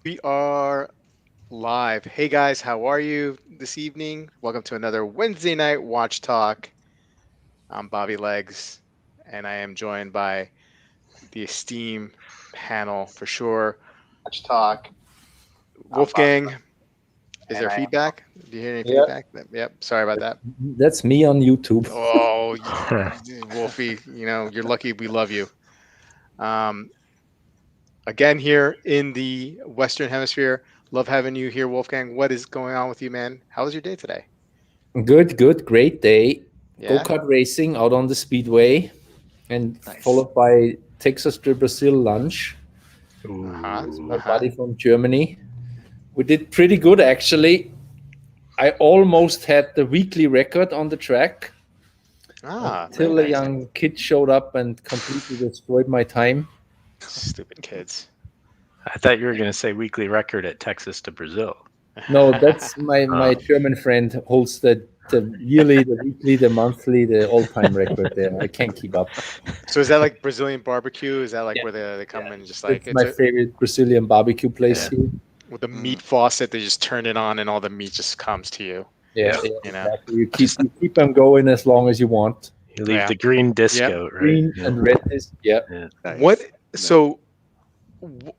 We are live. Hey guys, how are you this evening? Welcome to another Wednesday night watch talk. I'm Bobby Legs, and I am joined by the esteemed panel for sure. Watch talk. Wolfgang, is there feedback? Do you hear any Yeah, feedback? Yep. Sorry about that. that's me on YouTube. Oh, Wolfie, you're lucky. We love you. Um, again here in the Western Hemisphere. Love having you here, Wolfgang. What is going on with you, man? How was your day today? Good, great day. Go Yeah. kart racing out on the speedway, and Nice. followed by Texas to Brazil lunch. Uh-huh. My Uh-huh. buddy from Germany. We did pretty good actually. I almost had the weekly record on the track Very until a nice. young kid showed up and completely destroyed my time. Stupid kids. I thought you were going to say weekly record at Texas to Brazil. No, that's my Oh. German friend holds the yearly, the weekly, the monthly, the all time record there. I can't keep up. So is that like Brazilian barbecue? Is that like Yeah, where they come Yeah. in just like it's it's my a, favorite Brazilian barbecue place Yeah. here. with the meat faucet? They just turn it on and all the meat just comes to you. Yeah, Yeah. yeah, You know. exactly. You Just keep them going as long as you want. you leave Yeah. the green disc Yep. out, right? Green Yeah. and red is yeah. Yeah. What? So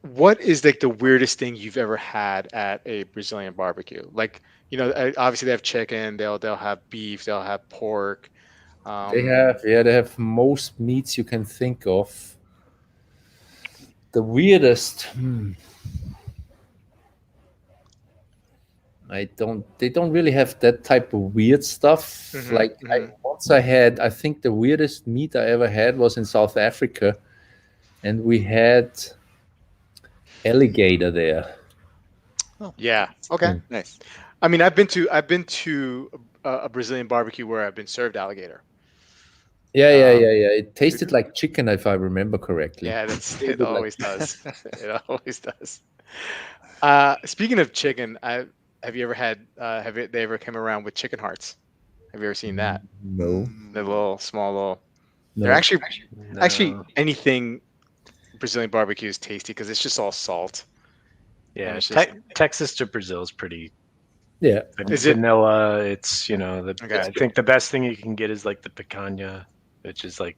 what is like the weirdest thing you've ever had at a Brazilian barbecue? Like, obviously they have chicken, they'll have beef, they'll have pork. Um, They have most meats you can think of. The weirdest, they don't really have that type of weird stuff. mhm, Like mhm. I think the weirdest meat I ever had was in South Africa, and we had alligator there. Yeah. Okay. Mm. I mean, I've been to a Brazilian barbecue where I've been served alligator. Yeah. It To, tasted like chicken, if I remember correctly. yeah, A that's little it. bit like Always does. It always does. Speaking of chicken, I have you ever had they ever come around with chicken hearts? Have you ever seen that? no, The little small little. They're no. actually No. anything Brazilian barbecue is tasty because it's just all salt and Yeah. it's just Texas to Brazil is pretty Yeah, is it vanilla. It's okay? I think the best thing you can get is like the picanha, which is like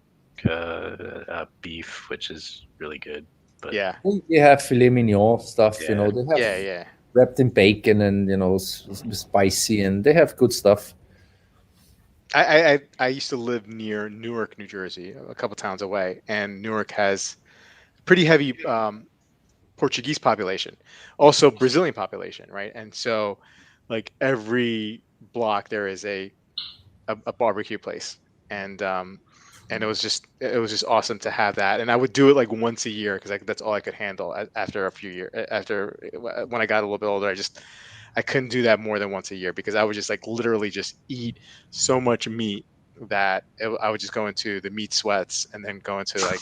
beef, which is really good. But Yeah, they have filet mignon stuff. yeah. They have yeah. wrapped in bacon and spicy, and they have good stuff. I used to live near Newark, New Jersey, a couple towns away, and Newark has pretty heavy Portuguese population, also Brazilian population, right? And so, like every block there is a barbecue place, and it was just awesome to have that. And I would do it like once a year because that's all I could handle after a few years. After when I got a little bit older, I couldn't do that more than once a year because I would just like literally just eat so much meat that I would just go into the meat sweats and then go into like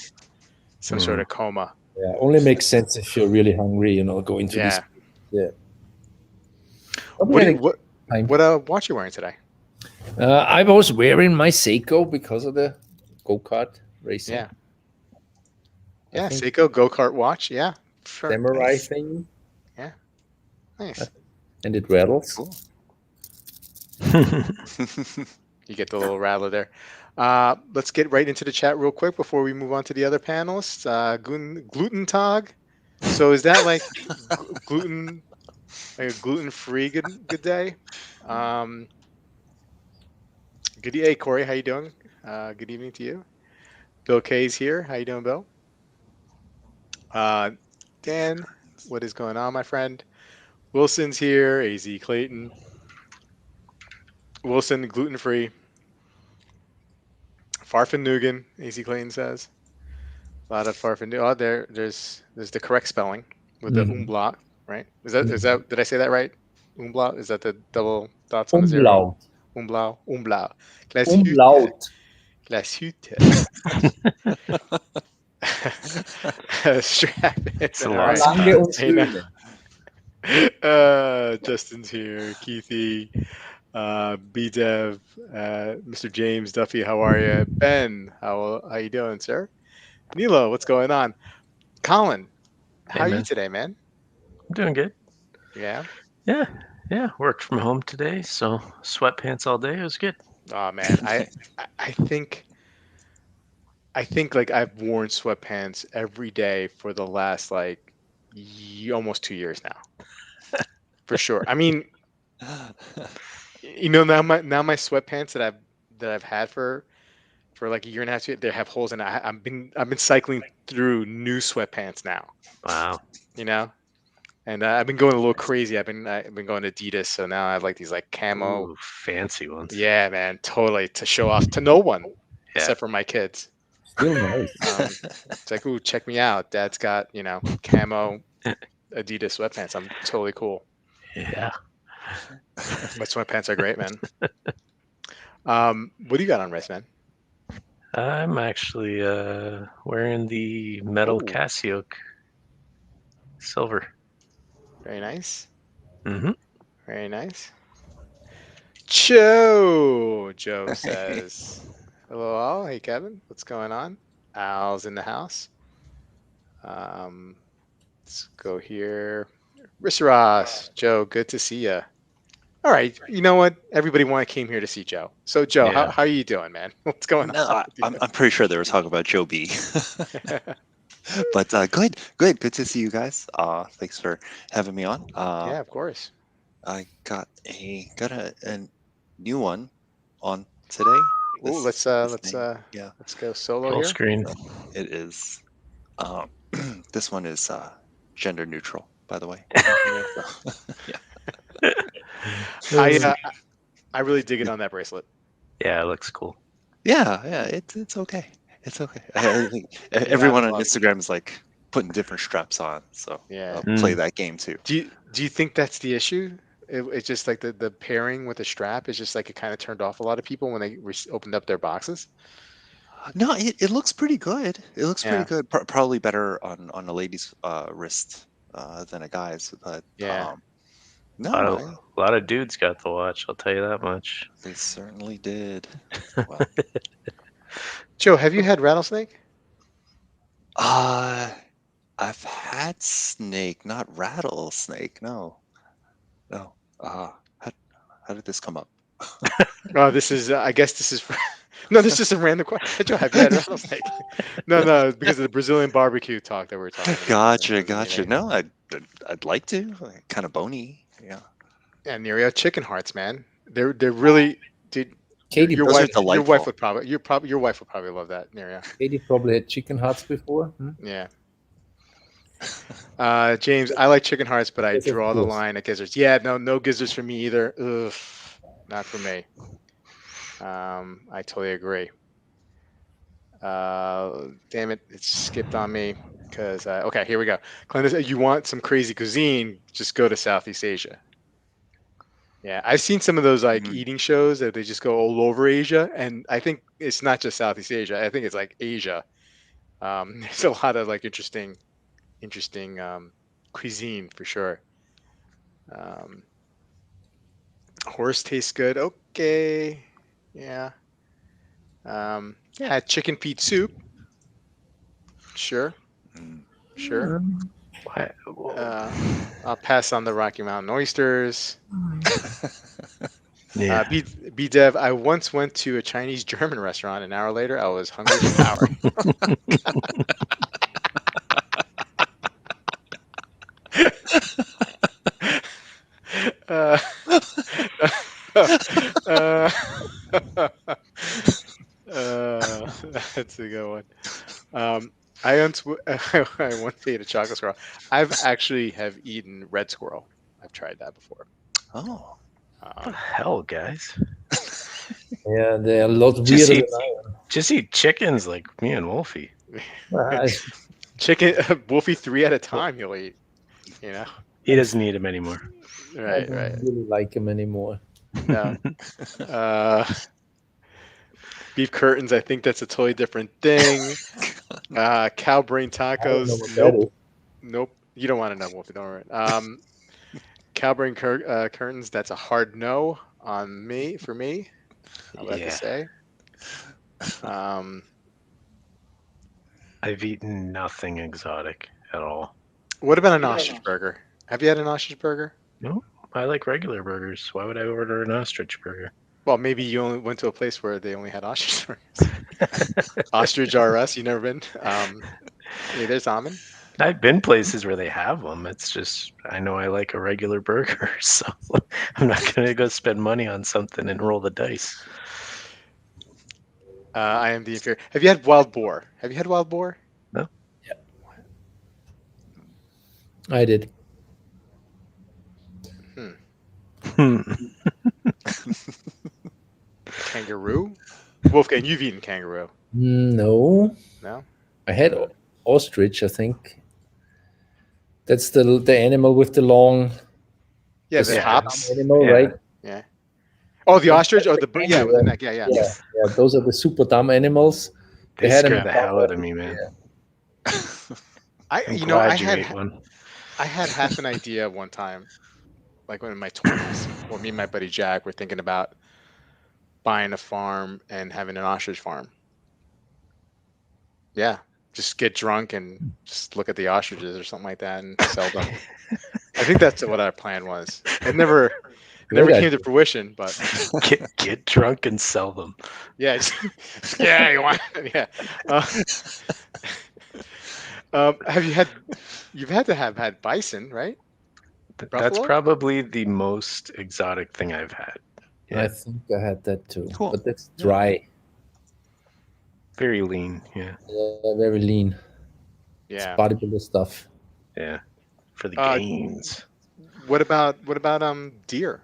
some sort of coma. Yeah, only makes sense if you're really hungry. Go into this. Yeah. Yeah. But we What had do a you, good what time. what watch you wearing today? I was wearing my Seiko because of the go kart racing. Yeah. I Yeah, think Seiko go-kart watch. Yeah. Sure. samurai Nice. thing, Yeah. Nice. and it rattles. Cool. You get the little rattler there. Let's get right into the chat real quick before we move on to the other panelists. Gluten Tag. So is that like gluten, like a gluten-free good day? Um, Hey Corey, how you doing? Good evening to you. Bill K's here. How you doing, Bill? Dan, what is going on, my friend? Wilson's here. AZ Clayton. Wilson, gluten-free. Farfanugan, AZ Clayton says. A lot of Farfanugan. Oh, there's the correct spelling with the Mhm. umlaut, right? Is that did I say that right? Umlaut? Is that the double dots on the zero? Umlaut. Umlaut. Glashütte. Umlaut. Glashütte. Strap It's a in. All long right. Lange spot. und Hey, now. Schöne. Justin's here. Keithy. BDev. Mr. James Duffy, how are you? Ben, how you doing, sir? Nilo, what's going on? Colin, how Hey are you man. today, man? I'm doing good. Yeah. Yeah, yeah. Worked from home today, so sweatpants all day. It was good. Oh man, I think like I've worn sweatpants every day for the last like almost 2 years now, for sure. I mean, now my sweatpants that I've had for like a year and a half, they have holes in it. I've been cycling through new sweatpants now, Wow. you know, and I've been going a little crazy. I've been going Adidas, so now I have like these like camo. Ooh, fancy ones. Yeah, man, totally to show off to no one Yeah. except for my kids. Still nice. It's like, ooh, check me out. Dad's got camo Adidas sweatpants. I'm totally cool. Yeah. My sweatpants are great, man. What do you got on wrist, man? I'm actually wearing the metal Oh, Casio silver. very nice. Mm-hmm. Very nice. Joe says, hello, all. Hey, Kevin. What's going on? Al's in the house. Um, let's go here. Risseros, Joe, good to see you. All right. You know what? Everybody came here to see Joe. So, Joe, how, Yeah. how are you doing, man? What's going No, on with I'm pretty sure they were talking about Joe B. you? But good to see you guys. Thanks for having me on. Yeah, of course. I got a new one on today. Ooh, This let's thing, yeah, let's go solo Full here. screen. it is. Um, this one is gender neutral, by the way. Yeah. Yeah, I really dig it on that bracelet. Yeah, it looks cool. yeah. It's okay. It's okay. I think Yeah, everyone I on love. Instagram is like putting different straps on, so Yeah. I'll play Mm. that game too. Do you think that's the issue? It's just like the pairing with the strap is just like it kind of turned off a lot of people when they opened up their boxes. No, it looks pretty good. It looks pretty Yeah. good. Probably better on a lady's wrist than a guy's, but Yeah. A lot no, of, a lot of dudes got the watch. I'll tell you that much. they certainly did. Well, Joe, have you had rattlesnake? uh, I've had snake, not rattlesnake. No, no. How did this come up? Oh, this is. I guess this is. No, this is just a random question. Joe, have you had rattlesnake? No, because of the Brazilian barbecue talk that we were talking about. Gotcha. No, I'd like to. Kind of bony. Yeah, Yeah, Nerio, chicken hearts, man. They're really. Dude, Katie, your those are wife delightful. would your wife would probably love that, Nerio. Katie probably had chicken hearts before. Hmm? Yeah. James, I like chicken hearts, but I Yes, of draw the course. line at gizzards. Yeah, no gizzards for me either. Ugh, not for me. I totally agree. Damn it, it skipped on me because okay, here we go. Clintus, you want some crazy cuisine? Just go to Southeast Asia. Yeah, I've seen some of those like Mhm. eating shows that they just go all over Asia, and I think it's not just Southeast Asia. I think it's like Asia. There's a lot of like interesting cuisine for sure. Um, horse tastes good. Okay, yeah. Had chicken feet soup. Sure, Mm. sure. Why? Uh, I'll pass on the Rocky Mountain oysters. Yeah. B Dev, I once went to a Chinese German restaurant. An hour later, I was hungry for power. uh, uh, that's a good one. I once I once ate a chocolate squirrel. I've actually have eaten red squirrel. I've tried that before. Oh. What the Um, hell, guys? Yeah, they're a lot Just weirder eat, than I am. just eat chickens like me and Wolfie. chicken Wolfie 3 at a time. You'll eat. You know. He doesn't eat them anymore. I Right. don't Right. really like them anymore. No. Beef curtains. I think that's a totally different thing. Cow brain I don't know tacos. what that Nope. is. Nope. You don't want to know, Wolfie. Don't worry. Cow brain curtains. That's a hard no on me. For me, I'm about to Yeah. say. Um, I've eaten nothing exotic at all. what about an ostrich burger? Have you had an ostrich burger? No, I like regular burgers. Why would I order an ostrich burger? Well, maybe you only went to a place where they only had ostrich burgers. Ostrich R Us. You never been? Hey, there's Amin. I've been places where they have them. It's just I know I like a regular burger, so I'm not gonna go spend money on something and roll the dice. I am the inferior. Have you had wild boar? Have you had wild boar? I did. Hmm. Kangaroo? Wolfgang, you've eaten kangaroo. No, No? I had ostrich. I think that's the animal with the long. Yeah, the the yeah. hops. animal, Yeah. right? Yeah. Oh, the ostrich? Oh, the bird. Yeah, with the Kangaroo. neck. Yeah, yeah. Yeah, yeah. Those are the super dumb animals. They had scare them the in hell out of me, man. I, I'm you know, glad you ate one. I had half an idea one time, like when in my 20s, where me and my buddy Jack were thinking about buying a farm and having an ostrich farm. Yeah, just get drunk and just look at the ostriches or something like that and sell them. I think that's what our plan was. It never Great came idea. to fruition, but Get drunk and sell them. yeah, yeah, you want, yeah. You've had to have had bison, right? That's Buffalo? probably the most exotic thing I've had. I Yeah, think I had that too, Cool. but that's Yeah. dry. very lean. Yeah, Very lean. Yeah. It's bodybuilder stuff. yeah, for the Uh, gains. What about deer?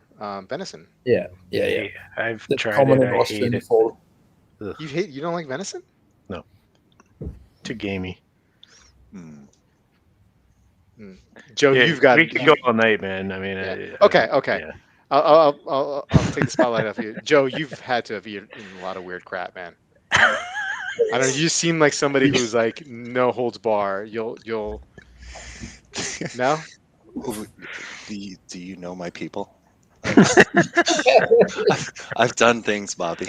Venison? Yeah. Hey, I've That's tried common it. in I Austria in hate the it. fall. You don't like venison? Too gamey. Hmm. Joe, Yeah, you've got. we could go all night, man. I mean, Yeah. Okay. Yeah. I'll take the spotlight off you, Joe. You've had to have eaten a lot of weird crap, man. I don't know. You seem like somebody who's like no holds bar. You'll no. Do you know my people? I've done things, Bobby.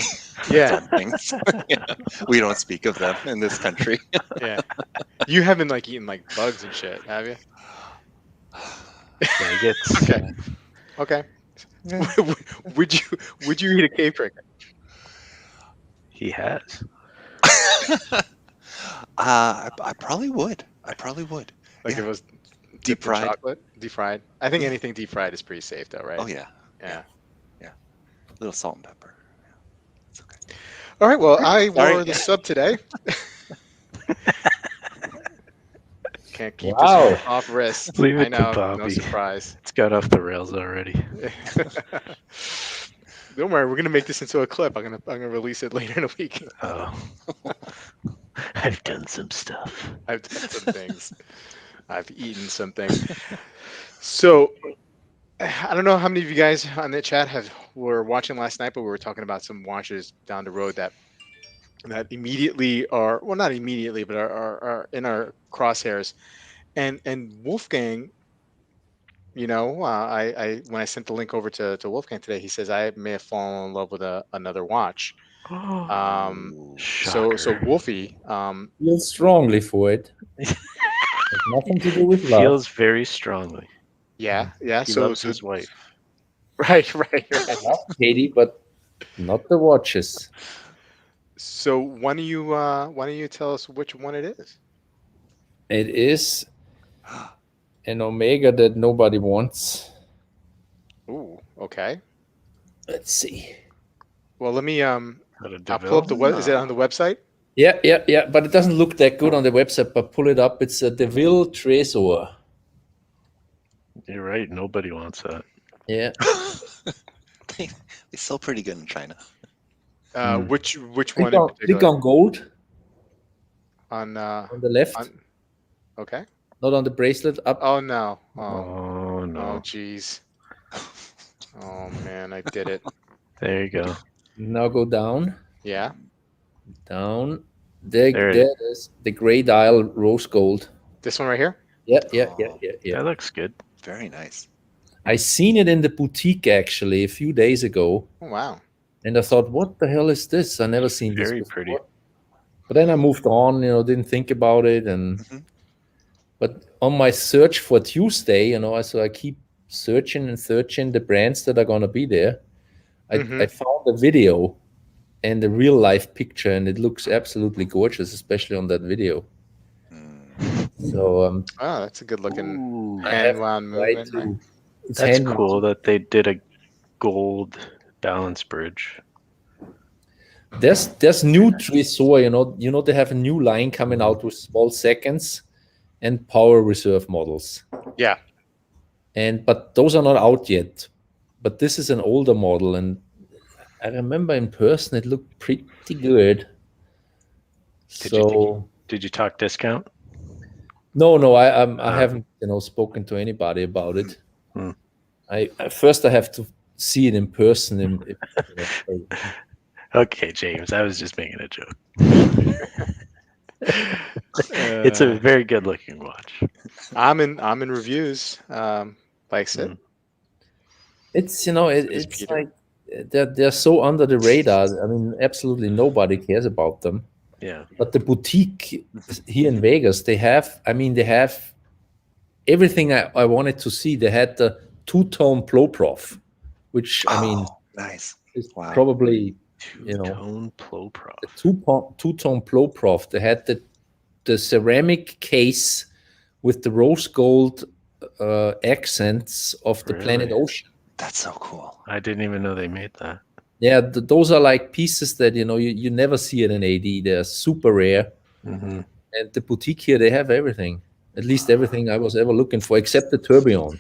Yeah. I've done things. Yeah. We don't speak of them in this country. Yeah. You haven't like eaten like bugs and shit, have you? Yeah, it gets, Okay. Okay. Would you eat a cave cricket? he has. I probably would. I probably would. Like Yeah. if it was Deep dipped in fried. chocolate, deep fried. I think Yeah. anything deep fried is pretty safe, though, right? Oh yeah. Yeah. A little salt and pepper. Yeah. It's okay. All right. Well, I Sorry. wore the sub today. Can't keep Wow. this off wrist. Leave I it to know. No Bobby. surprise. It's got off the rails already. Don't worry. We're gonna make this into a clip. I'm gonna release it later in the week. Oh, I've done some stuff. I've done some things. I've eaten some things. So I don't know how many of you guys on the chat were watching last night, but we were talking about some watches down the road that immediately are, well, not immediately, but are in our crosshairs. And Wolfgang, you know, I when I sent the link over to Wolfgang today, he says I may have fallen in love with another watch. Ooh. So Shocker. Wolfie, Feel strongly for it. Has nothing to do with love. Feels very strongly. yeah. He loves his wife. Right. Love Katie, but not the watches. So why don't you tell us which one it is? It is an Omega that nobody wants. Ooh, okay. Let's see. Well, let me Got a I'll pull up DeVille? is it on the website? Yeah. But it doesn't look that good on the website. But pull it up. It's a DeVille Tresor. You're right. Nobody wants that. Yeah. They sell pretty good in China. Which Click one in on, click particular? on gold On on the left, okay. not on the bracelet. Up. Oh no. Oh Oh no. jeez. Oh man, I did it. There you go. Now go down. Yeah. Down. There There it it is. The gray dial rose gold. This one right here? Yeah. That looks good. Very nice. I seen it in the boutique actually a few days ago, Oh wow. and I thought, "What the hell is this? I never seen this Very before." pretty. But then I moved on. Didn't think about it, and Mhm. But on my search for Tuesday, so I keep searching and searching the brands that are gonna be there. I found a video and a real life picture, and it looks absolutely gorgeous, especially on that video. Mm. So Oh, that's a good looking Ooh, I have hand wound tried movement. to. It's that's hand cool that they did a gold balance bridge. There's new Tresor, they have a new line coming out with small seconds and power reserve models. Yeah. But those are not out yet. But this is an older model, and I remember in person it looked pretty good. Did you talk discount? No, I haven't spoken to anybody about it. Hmm. I first I have to see it in person. Okay, James, I was just making a joke. It's a very good looking watch. I'm in reviews. Likes it. It's Says it's Peter. like they're so under the radar. I mean, absolutely nobody cares about them. Yeah. But the boutique here in Vegas, they have everything I wanted to see. They had the two-tone Ploprof, which I mean Nice. is Wow. probably Two-tone Ploprof. the two-tone Ploprof. They had the ceramic case with the rose gold accents of the planet Really? Ocean. That's so cool. I didn't even know they made that. Yeah, those are like pieces that you never see at an AD. They're super rare. Hmm. And the boutique here, they have everything. At least everything I was ever looking for, except the Tourbillon.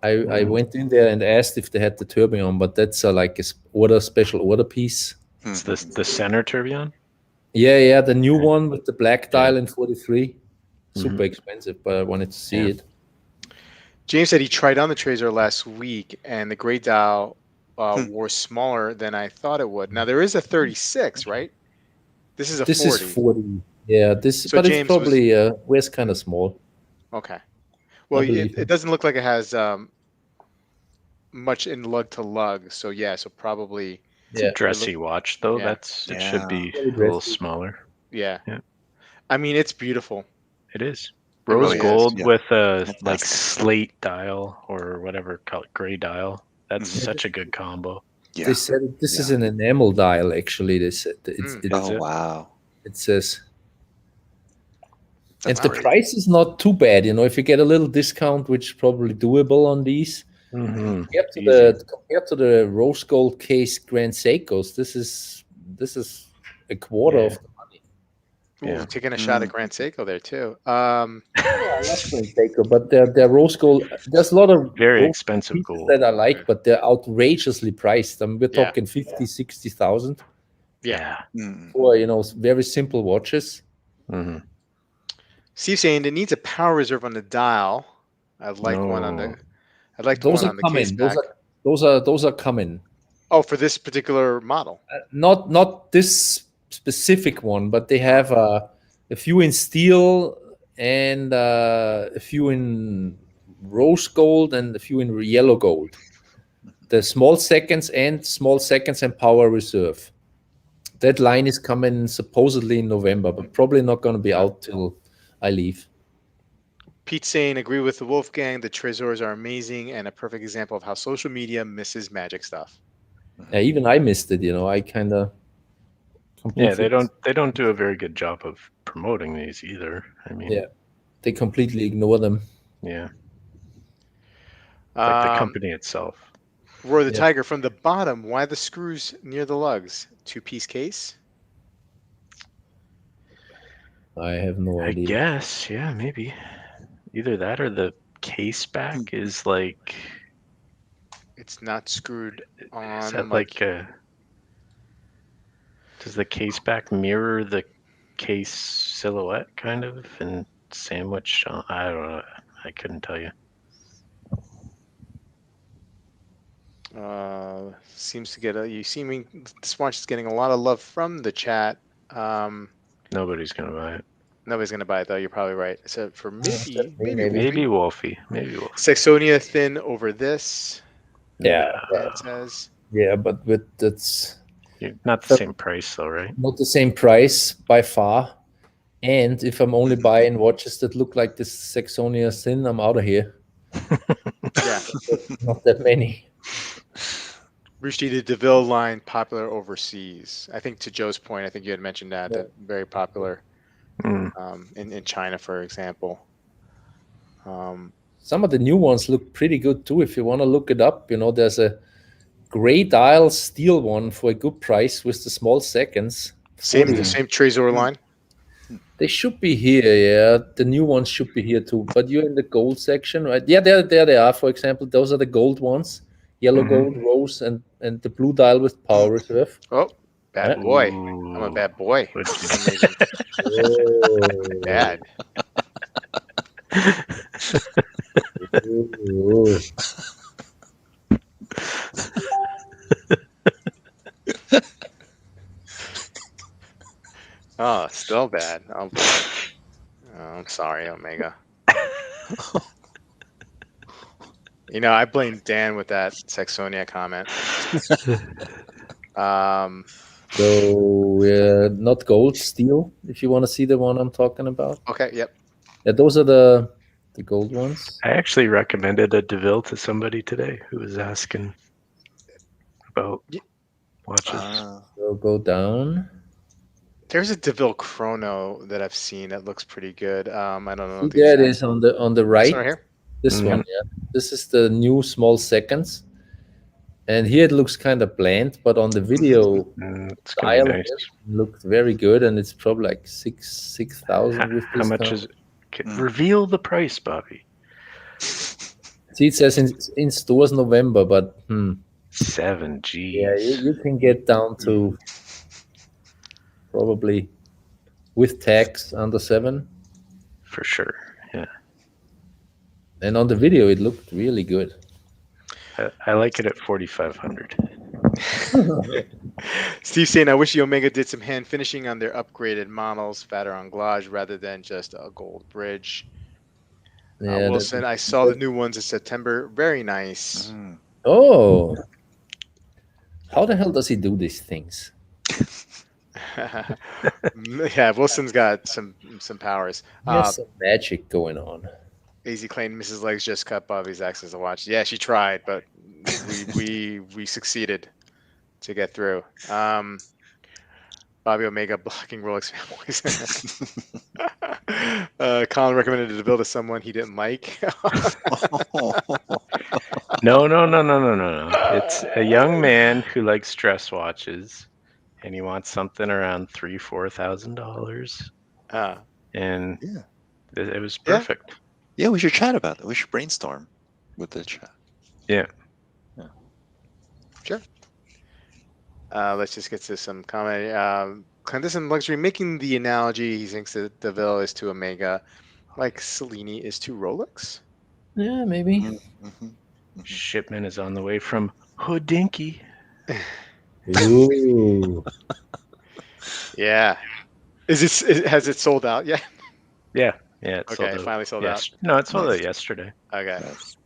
I went in there and asked if they had the Tourbillon, but that's like a special order piece. It's the center tourbillon. Yeah, the new one with the black Yeah. dial in 43. Super expensive, but I wanted to see it. James said he tried on the Tracer last week, and the gray dial wore smaller than I thought it would. Now there is a 36, right? This is a This 40. is 40. Yeah, So but James it's probably wears kind of small. Okay. Well, believe it doesn't look like it has much in lug to lug. So yeah, so probably It's a dressy watch, though. Yeah. It should be Very a little dressy. smaller. yeah. Yeah. I mean, it's beautiful. It is It rose really is, gold yeah. with a like Fantastic. slate dial or whatever color, gray dial. That's Mhm. such a good combo. Yeah. They said this is an enamel dial. Actually, they said Oh, wow. it says. That's And the great. price is not too bad, if you get a little discount, which is probably doable on these. Mm-hmm. Compared to the rose gold case Grand Seikos, this is a quarter of the money. Ooh, Yeah. taking a shot at Grand Seiko there too. I love Grand Seiko, but they're rose gold. There's a lot of Very rose expensive pieces gold. that I like, but they're outrageously priced. I mean, we're Yeah. talking 50,000-60,000 Yeah. Mm. for very simple watches. Mm-hmm. Steve saying it needs a power reserve on the dial. I'd like one on the. No. I'd like Those one are on the case coming. back. Those are coming. Oh, for this particular model. Not this specific one, but they have a few in steel and a few in rose gold and a few in yellow gold. The small seconds and power reserve. That line is coming supposedly in November, but probably not going to be out till I leave. Pete saying agree with the Wolfgang. The Trezors are amazing and a perfect example of how social media misses magic stuff. Yeah, even I missed it. I kind of. Yeah, they don't do a very good job of promoting these either. I mean, Yeah, they completely ignore them. yeah, like the company itself. Roar the Yeah. Tiger from the bottom. Why the screws near the lugs? Two-piece case. I have no I idea. guess, yeah, maybe either that or the case back is like. It's not screwed on. Is that like a? Does the case back mirror the case silhouette kind of and sandwich? I don't know. I couldn't tell you. Seems to get this watch is getting a lot of love from the chat. Nobody's gonna buy it. Nobody's gonna buy it though. You're probably right. So for maybe Maybe Wolfie. Maybe Wolfie. Saxonia thin over this. Yeah, It says. yeah, but that's Not the same price though, right? not the same price by far. And if I'm only buying watches that look like this Saxonia Sin, I'm out of here. Yeah. Not that many. Rushdie, the DeVille line popular overseas. I think to Joe's point, I think you had mentioned that Yeah. that very popular Mm. in China, for example. Some of the new ones look pretty good too. If you want to look it up, there's a gray dial steel one for a good price with the small seconds. Same 40. same Trezor line. They should be here, yeah. The new ones should be here too. But you're in the gold section, right? Yeah, there they are. For example, those are the gold ones. Yellow Mhm. gold, rose, and the blue dial with power reserve. Oh, bad Yeah. boy. I'm a Ooh. bad boy What'd for you- some reason. Oh. Bad. Ooh. Oh, still bad. Oh, boy. Oh, I'm sorry, Omega. I blame Dan with that Saxonia comment. So not gold, steel. If you want to see the one I'm talking about, Okay, yep. yeah, those are the gold ones. I actually recommended a DeVille to somebody today who was asking about Ye- watches. So go down. There's a DeVille Chrono that I've seen that looks pretty good. I don't know See, the there it exact. is on the This right. one right here. This Mhm. one, yeah. This is the new small seconds. And here it looks kind of bland, but on the video It's gonna be dial, nice. it looked very good, and it's probably like 6,000 with How much discount. is it? Reveal the price, Bobby. See, it says in stores November, but 7 Gs. yeah, you can get down to probably with tax under 7. For sure. Yeah. And on the video, it looked really good. I like it at 4,500. Steve saying, I wish the Omega did some hand finishing on their upgraded models, fatter anglage rather than just a gold bridge. Yeah, Wilson, I saw the new ones in September. Very nice. Oh, how the hell does he do these things? Yeah, Wilson's got some powers. He has some magic going on. Easy claim Mrs. Legs just cut Bobby's access to watch. Yeah, she tried, but we succeeded to get through. Bobby Omega blocking Rolex fanboys. Colin recommended it to build to someone he didn't like. No. It's a young man who likes dress watches, and he wants something around $3,000-$4,000. And Yeah. it was perfect. Yeah, we should chat about that. We should brainstorm with the chat. Yeah. Sure. Let's just get to some comment. Clandestine Luxury making the analogy. He thinks that DeVille is to Omega, like Cellini is to Rolex. Yeah, maybe. Mm-hmm. Shipment is on the way from Hoodinky. Ooh. Yeah. Has it sold out yet? Yeah. It sold Okay, out. finally sold out. No, it sold out yesterday. Okay. Nice.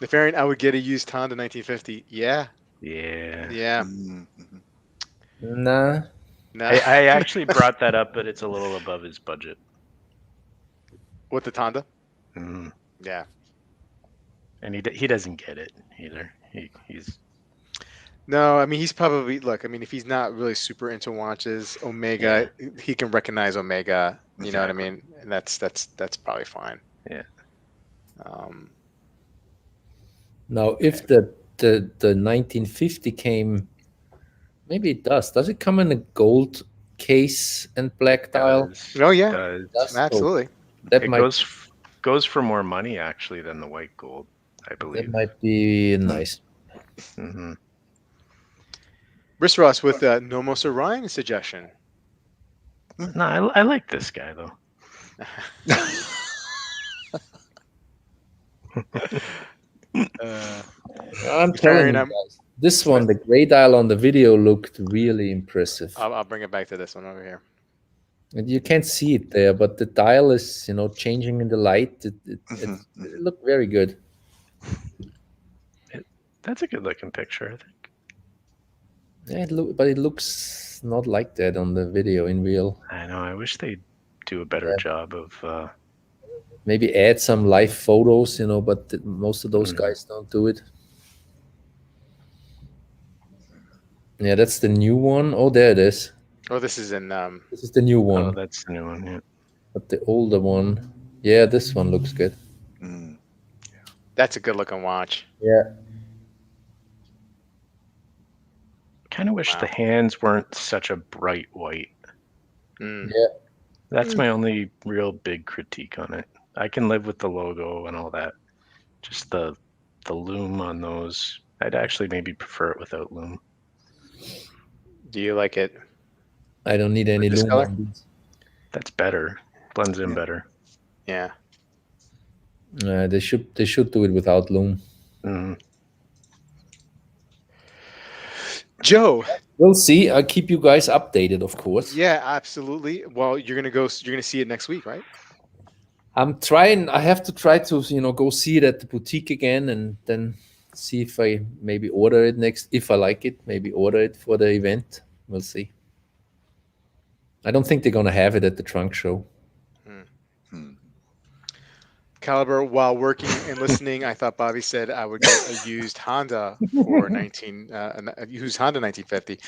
Nefarian, I would get a used Honda 1950. Yeah. Yeah. Yeah. Mm-hmm. Nah. No. I actually brought that up, but it's a little above his budget. With the Honda? Mm. Yeah. And he doesn't get it either. He's No, I mean he's probably if he's not really super into watches, Omega, he can recognize Omega. You know what I mean? And that's probably fine. Yeah. Now, if the 1950 came, maybe it does. Does it come in a gold case and black dial? Oh yeah, does. absolutely. That It might goes for more money actually than the white gold, I believe. that might be nice. Mm-hmm. Briss Ross with Nomos Orion suggestion. No, I like this guy though. I'm telling you guys, this one, the gray dial on the video looked really impressive. I'll bring it back to this one over here. And you can't see it there, but the dial is, changing in the light. It looked very good. That's a good looking picture, I think. Yeah, but it looks not like that on the video in real. I know. I wish they'd do a better Yeah. job of. Maybe add some live photos, but most of those Mhm. guys don't do it. Yeah, that's the new one. Oh, there it is. Oh, this is in. This is the new one. Oh, that's the new one. Yeah. But the older one, yeah, this one looks good. Mm. That's a good looking watch. Yeah. Kind of wish Wow. the hands weren't such a bright white. Mm. Yeah. That's my only real big critique on it. I can live with the logo and all that. Just the loom on those. I'd actually maybe prefer it without loom. Do you like it? I don't need any this loom color? on these. That's better. Blends in Yeah. better. Yeah. They should do it without loom. Mhm. Joe. We'll see. I'll keep you guys updated, of course. Yeah, absolutely. Well, you're gonna see it next week, right? I'm trying. I have to try to go see it at the boutique again, and then see if I maybe order it next. If I like it, maybe order it for the event. We'll see. I don't think they're gonna have it at the trunk show. Hmm. Caliber, while working and listening, I thought Bobby said I would get a used Honda for a used Honda 1950.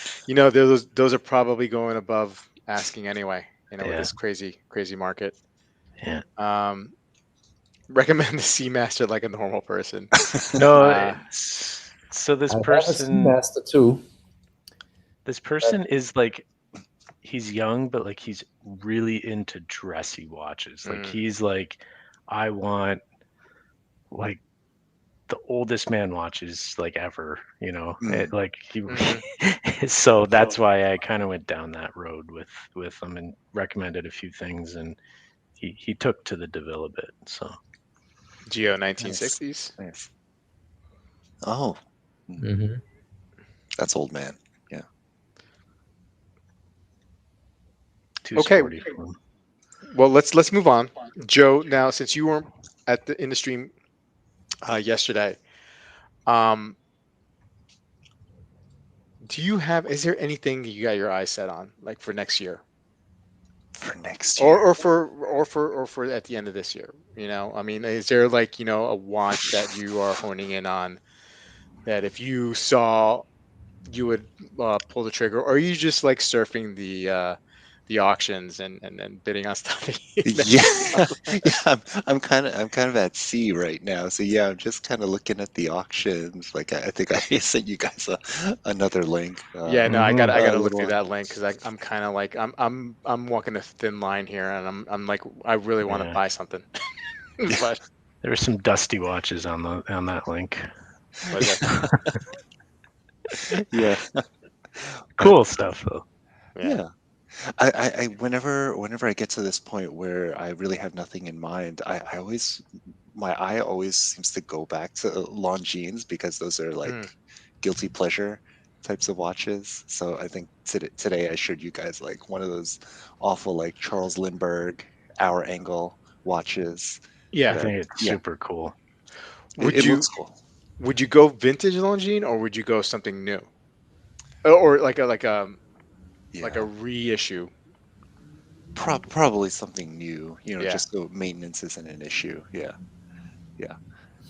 Those are probably going above asking anyway. With Yeah. this crazy market. Yeah. Recommend the Seamaster like a normal person. No, so this I have a person, Seamaster too. this person is like, he's young, but like he's really into dressy watches. Like he's like, I want like the oldest man watches like ever, Mm. like he. So that's why I kind of went down that road with him and recommended a few things, and he took to the DeVille a bit. So Geo 1960s. Nice. Oh, Mm-hmm. that's old man. Yeah. 240 for him. Well, let's move on, Joe. Now, since you weren't in the stream yesterday, is there anything you got your eyes set on, like for next year? For next year, or for at the end of this year? I mean, is there like a watch that you are honing in on that if you saw you would pull the trigger, or are you just like surfing the auctions and then bidding on stuff? yeah, yeah. I'm kind of at sea right now. So yeah, I'm just kind of looking at the auctions. Like I think I sent you guys another link. Yeah, no, I Mhm. gotta look little through one. that link because I'm kind of like I'm walking a thin line here, and I'm like I really want to Yeah. buy something, but There were some dusty watches on that link. what is that? Yeah, Cool stuff though. yeah. I whenever I get to this point where I really have nothing in mind, I always my eye always seems to go back to Longines because those are like guilty pleasure types of watches. So I think today I showed you guys like one of those awful like Charles Lindbergh hour angle watches. Yeah. I think it's super cool. Would It you looks cool. would you go vintage Longines, or would you go something new, or like a Yeah, reissue? probably something new. Yeah. Just so maintenance isn't an issue. Yeah, yeah.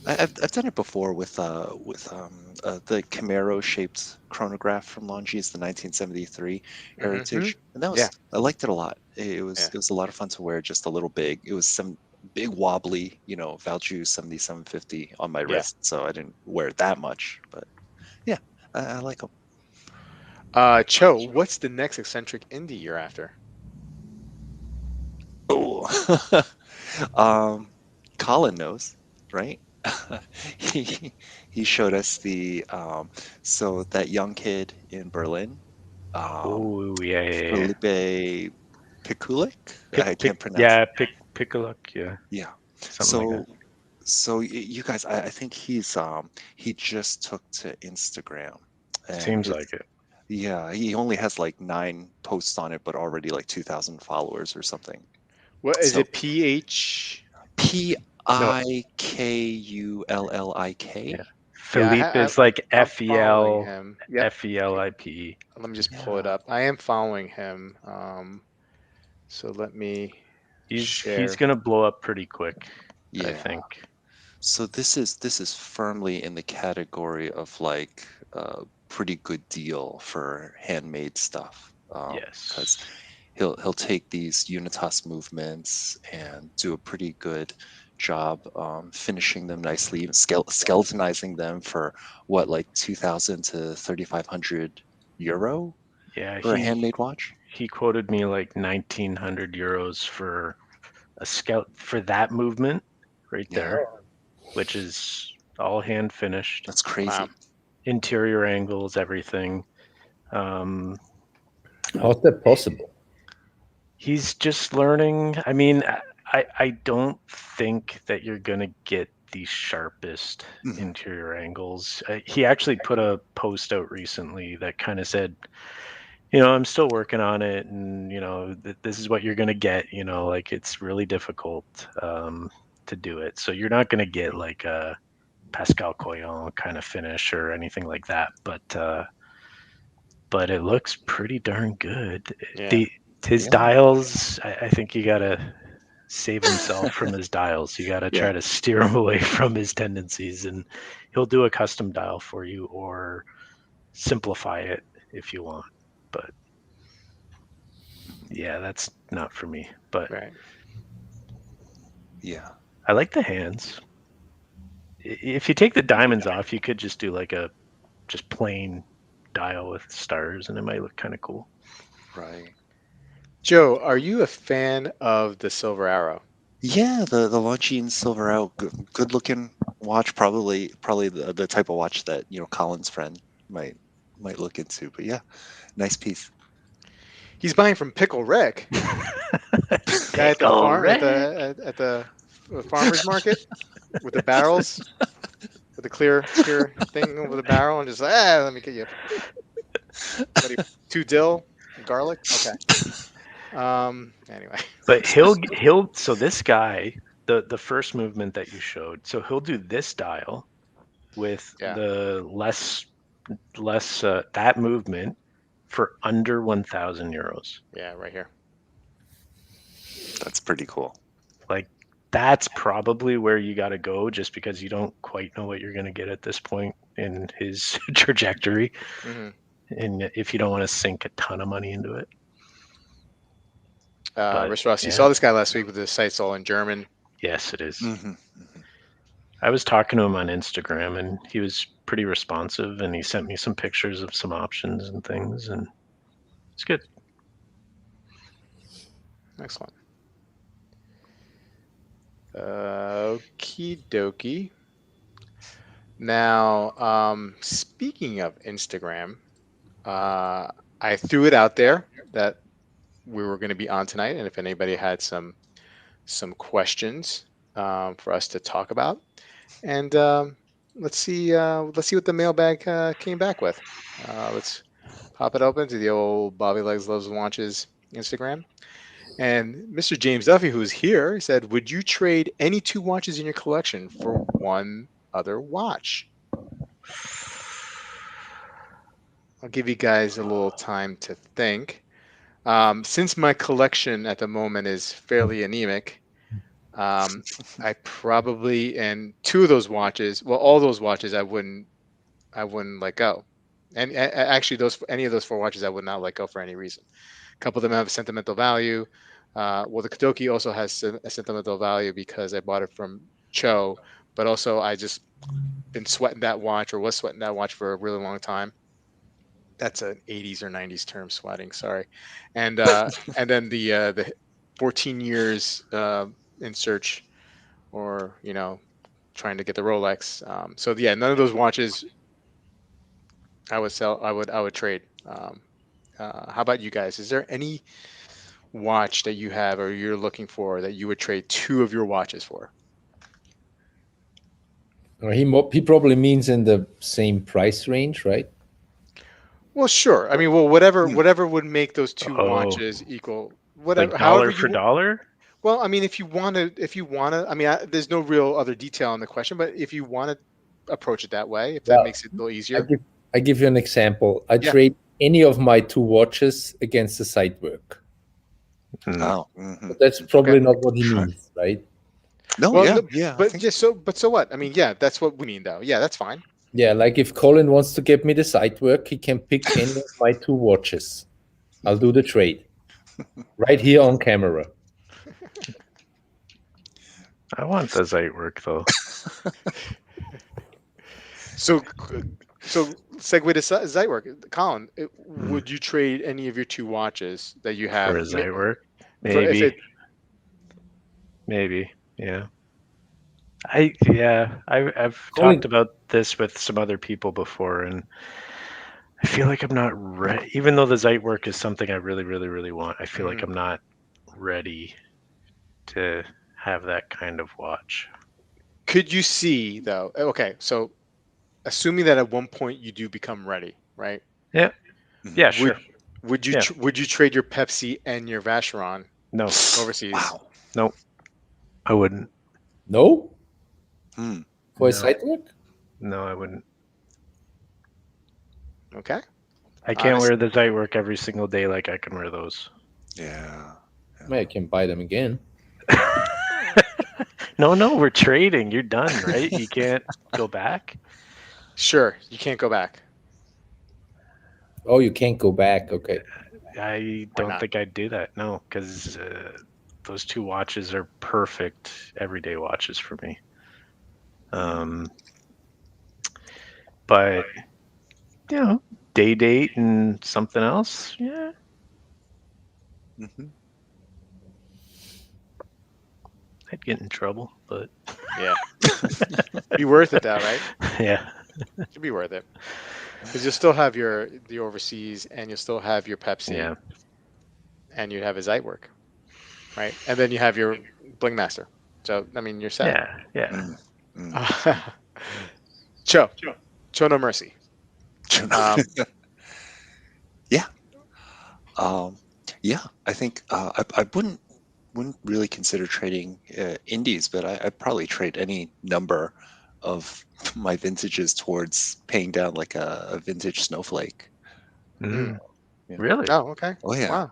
I've done it before with the Camaro shaped chronograph from Longines, the 1973 Heritage, and that was Yeah. I liked it a lot. It was Yeah. it was a lot of fun to wear. Just a little big. It was some big wobbly, Valjoux 7750 on my Yeah. wrist, so I didn't wear it that much. But yeah, I like them. Cho, what's the next eccentric indie you're after? Oh, Colin knows, right? He showed us so that young kid in Berlin, Oh yeah. Felipe Pikulik. I can't pronounce. Yeah, Piccolo. Yeah. Yeah. Something like that. So you guys, I think he just took to Instagram. And Seems like it. Yeah, he only has like 9 posts on it, but already like 2,000 followers or something. What is So it? PH? Pikullik. Yeah. Philippe is like I'm following FEL, him. Yep. FELIP. Let me just pull it up. I am following him. So let me He's share. gonna blow up pretty quick, I Yeah. think. So this is firmly in the category of like a pretty good deal for handmade stuff. Because Yes. he'll take these Unitas movements and do a pretty good job finishing them nicely, even skeletonizing them for what, like 2,000 to 3,500 euro Yeah, for a handmade watch. he quoted me like 1,900 euros for a scout for that movement right Yeah, there, which is all hand finished, that's crazy. Wow. interior angles, everything. How's that possible? He's just learning. I mean, I don't think that you're gonna get the sharpest Mhm. interior angles. He actually put a post out recently that kind of said, I'm still working on it, and this is what you're gonna get. Like it's really difficult to do it. So you're not gonna get like a Pascal Coyon kind of finish or anything like that. But it looks pretty darn good. Yeah. The his Yeah. dials, I think you gotta save himself from his dials. You gotta try Yeah. to steer him away from his tendencies, and he'll do a custom dial for you or simplify it if you want. But yeah, that's not for me. But Right. Yeah. I like the hands. If you take the diamonds off, you could just do like a just plain dial with stars, and it might look kind of cool. Right. Joe, are you a fan of the Silver Arrow? Yeah, the Longines Silver Out, good looking watch. Probably the type of watch that Colin's friend might look into. But yeah, nice piece. He's buying from Pickle Rick, guy at the Pickle farm Rick. at the farmers market with the barrels, with the clear thing over the barrel, and just like, let me get you. What do you, 2 dill, garlic? Okay. Anyway. But so this guy, the first movement that you showed, so he'll do this dial with Yeah. the less that movement for under 1,000 euros. Yeah, right here. That's pretty cool. Like that's probably where you got to go, just because you don't quite know what you're going to get at this point in his trajectory, Mm-hmm. and if you don't want to sink a ton of money into it. Rich Ross, you yeah. saw this guy last week with the sites all in German. Yes, it is. Mm-hmm. I was talking to him on Instagram, and he was pretty responsive, and he sent me some pictures of some options and things, and it's good. Excellent. Okie dokie. Now, speaking of Instagram, I threw it out there that we were going to be on tonight, and if anybody had some questions for us to talk about, and let's see what the mailbag came back with. Let's pop it open to the old Bobby Legs Loves Watches Instagram. And Mr. James Duffy, who's here, he said, would you trade any 2 watches in your collection for one other watch? I'll give you guys a little time to think. Since my collection at the moment is fairly anemic, I probably, and 2 of those watches, well, all those watches I wouldn't let go. And actually, any of those 4 watches I would not let go for any reason. A couple of them have a sentimental value. Well, the Kadoki also has a sentimental value because I bought it from Cho, but also I just been sweating that watch, or was sweating that watch for a really long time. That's an 80s or 90s term, sweating. Sorry. And then the 14 years in search, or trying to get the Rolex. So yeah, none of those watches I would sell. I would trade. How about you guys? Is there any watch that you have or you're looking for that you would trade 2 of your watches for? He probably means in the same price range, right? Well, sure. I mean, well, whatever would make those 2 watches equal. Whatever, Like however dollar for you. dollar. Well, I mean, if you want to, I mean, there's no real other detail on the question, but if you want to approach it that way if that makes it a little easier. I give you an example. I Yeah. trade any of my 2 watches against the site work. Oh, But that's probably not what he means, right? no, Well, yeah, no, yeah. I but think- just so what? I mean, yeah, that's what we mean, though. Yeah, that's fine. Yeah, like if Colin wants to get me the site work, he can pick any of my 2 watches. I'll do the trade right here on camera. I want the Zeit work though. So segue to Zeit work. Colin, would you trade any of your 2 watches that you have For a Zeit work? for if Maybe. it, Maybe. Yeah. I've Colin- talked about this with some other people before, and I feel like I'm not ready. Even though the Zeit work is something I really, really, really want, I feel like I'm not ready to have that kind of watch. could you see though? Okay, so assuming that at one point you do become ready, right? Yeah. Yeah, sure. Would you Yeah. would you trade your Pepsi and your Vacheron No. overseas? Wow. Nope. I wouldn't. No? Hmm. For a No. site work? No, I wouldn't. Okay. I can't Honest- wear the Zeit work every single day like I can wear those. Yeah. I can buy them again. No, we're trading. You're done, right? You can't go back. Sure, you can't go back. Oh, you can't go back. Okay. I Why don't not? think I'd do that. No, because those 2 watches are perfect everyday watches for me. But you know, day date and something else, yeah. Mhm. I'd get in trouble, but Yeah. Be worth it though, right? yeah. It'd be worth it. Because you'll still have the overseas, and you'll still have your Pepsi, Yeah. and you have a Zeit work, right? And then you have your Bling Master. So I mean, you're set. Yeah. Cho no mercy. Um, Yeah. Yeah. I think I wouldn't really consider trading indies, but I'd probably trade any number of my vintages towards paying down like a vintage snowflake. Mm. Yeah. Really? Oh, okay. Oh yeah. Wow.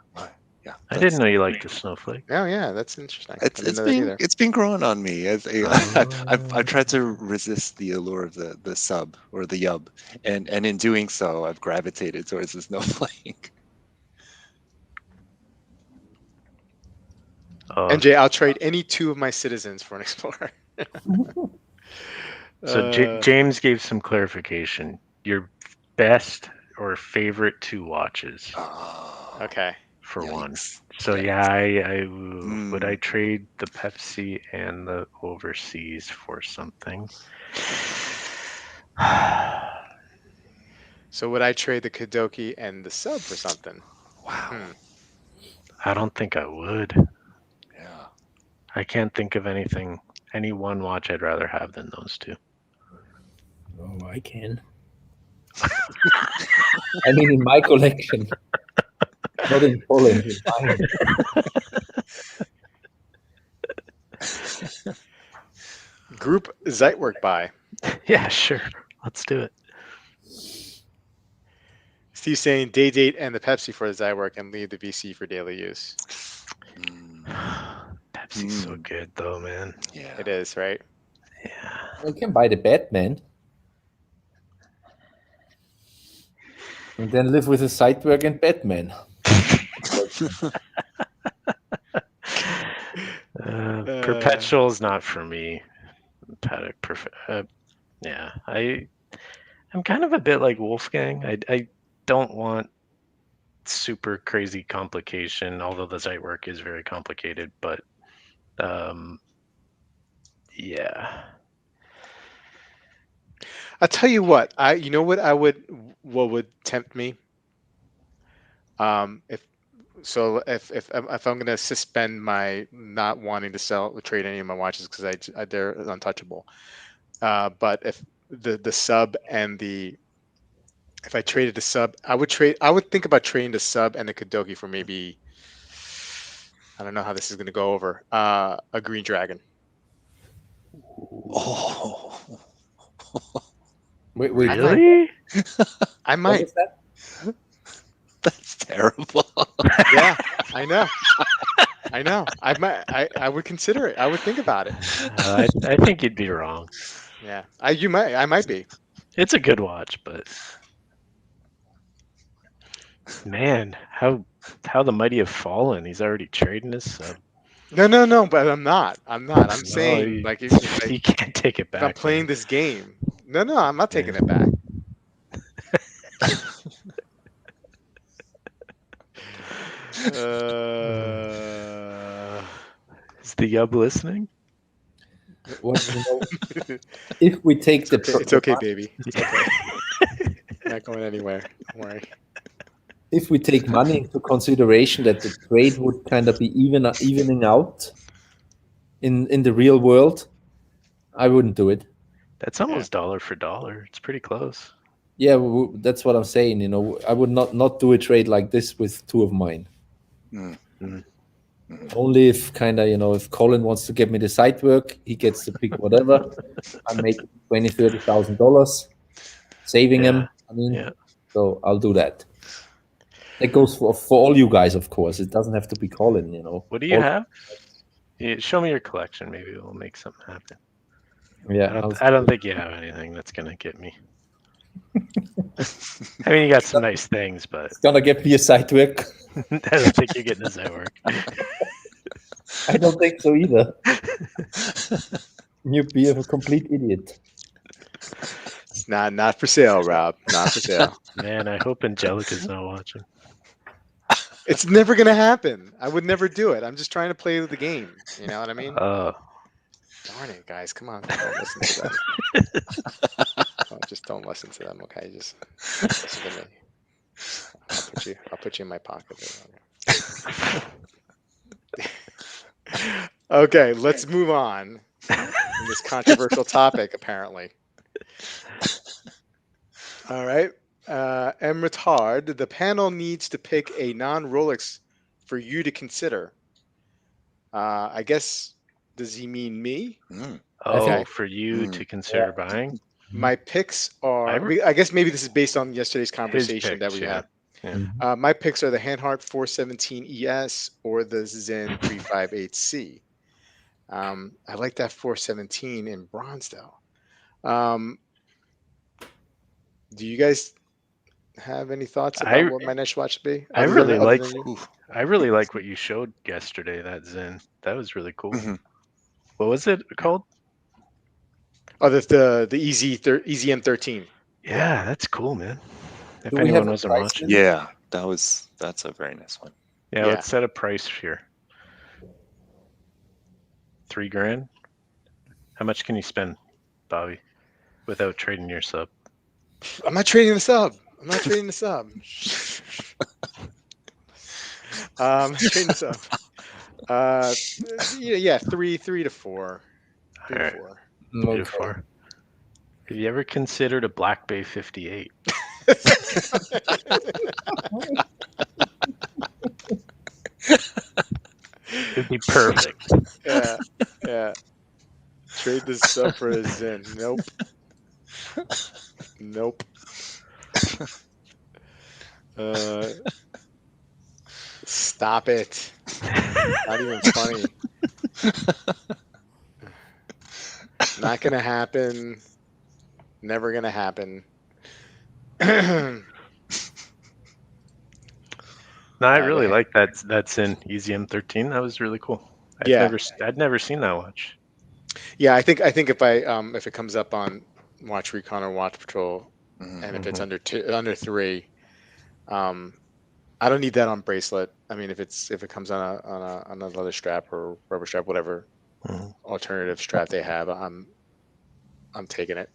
Yeah. I didn't know you liked the snowflake. Oh, yeah, that's interesting. I It's didn't know that either. it's been growing on me. I've tried to resist the allure of the sub or the yub, and in doing so, I've gravitated towards the snowflake. Oh, NJ, I'll trade any 2 of my citizens for an Explorer. so James gave some clarification. Your best or favorite 2 watches Oh, Okay. for one. yikes. So Yikes. yeah, would I trade the Pepsi and the overseas for something? So would I trade the Kadoki and the sub for something? Wow. I don't think I would. Yeah. I can't think of any one watch I'd rather have than those 2. Oh, I can. I mean, in my collection. Not in Poland. In mine. Group Zeit work buy. Yeah, sure. Let's do it. Steve saying day date and the Pepsi for the Zeit work and leave the VC for daily use. Pepsi's so good though, man. Yeah. It is, right? Yeah. I can buy the Batman. And then live with a site work and Batman. Perpetual's not for me. Yeah, I'm kind of a bit like Wolfgang. I don't want super crazy complication, although the site work is very complicated. But yeah, I'll tell you what. You know what what would tempt me. If I'm going to suspend my not wanting to sell or trade any of my watches because they're untouchable. But if the sub and if I traded the sub, I would think about trading the sub and the Kadoki for maybe, I don't know how this is going to go over, a green dragon. Oh. Wait, Really? I What might. was that? That's terrible. Yeah, I know. I know. I might. I would consider it. I would think about it. I think you'd be wrong. Yeah. I might be. It's a good watch, but man, how the mighty have fallen. He's already trading his sub. No. But I'm not. I'm not. I'm No, saying you, like if you can't take it back. I'm playing man. this game. No. I'm not taking Yeah. it back. Is the Yub listening? Well, if we take It's okay, baby. It's okay. Not going anywhere. Don't worry. if we take money into consideration that the trade would kind of be evening out in the real world, I wouldn't do it. That's almost dollar for dollar. It's pretty close. Yeah, that's what I'm saying. I would not do a trade like this with two of mine. Only if if Colin wants to get me the site work, he gets to pick whatever. I make $20,000-$30,000, saving him. So I'll do that. It goes for all you guys, of course. It doesn't have to be Colin. What do you have? Show me your collection. Maybe we'll make something happen. Yeah, I don't think you have anything that's gonna get me. I mean, you got some nice things, but it's gonna get me a site work. I don't think you're getting a site work. I don't think so either. You'd be a complete idiot. It's not for sale, Rob. Not for sale. Man, I hope Angelica's not watching. It's never gonna happen. I would never do it. I'm just trying to play the game. You know what I mean? Oh, Darn it, guys! Come on, don't listen to them. Just don't listen to them, okay? Just listen to me. I'll put you in my pocket. Okay, let's move on. In this controversial topic, apparently. All right. M. Retard, the panel needs to pick a non-Rolex for you to consider. I guess, does he mean me? Oh, for you to consider buying? My picks are, I guess maybe this is based on yesterday's conversation that we had. Yeah. My picks are the Hanhart 417 ES or the Zen 358C. I like that 417 in bronze, though. Do you guys have any thoughts about what my next watch should be? I really like what you showed yesterday, that Zen. That was really cool. What was it called? Oh, the EZM13. Yeah, that's cool, man. If Do anyone wasn't watching. Yeah, that's a very nice one. Yeah, let's set a price here. $3,000. How much can you spend, Bobby, without trading your sub? I'm not trading the sub. I'm not trading the sub. Trading the sub. Yeah, 3 to 4. 3 to 4. 3 to 4. Have you ever considered a Black Bay 58? It'd be perfect. Yeah. Trade the sub for a Zen. Nope. Stop it. Not even funny. Not gonna happen. Never gonna happen. No, I really like that's in EZM13. That was really cool. I'd never seen that watch. Yeah, I think if if it comes up on Watch Recon or Watch Patrol, and if it's under 3, I don't need that on bracelet. I mean, if it comes on a leather strap or rubber strap, whatever alternative strap they have, I'm taking it.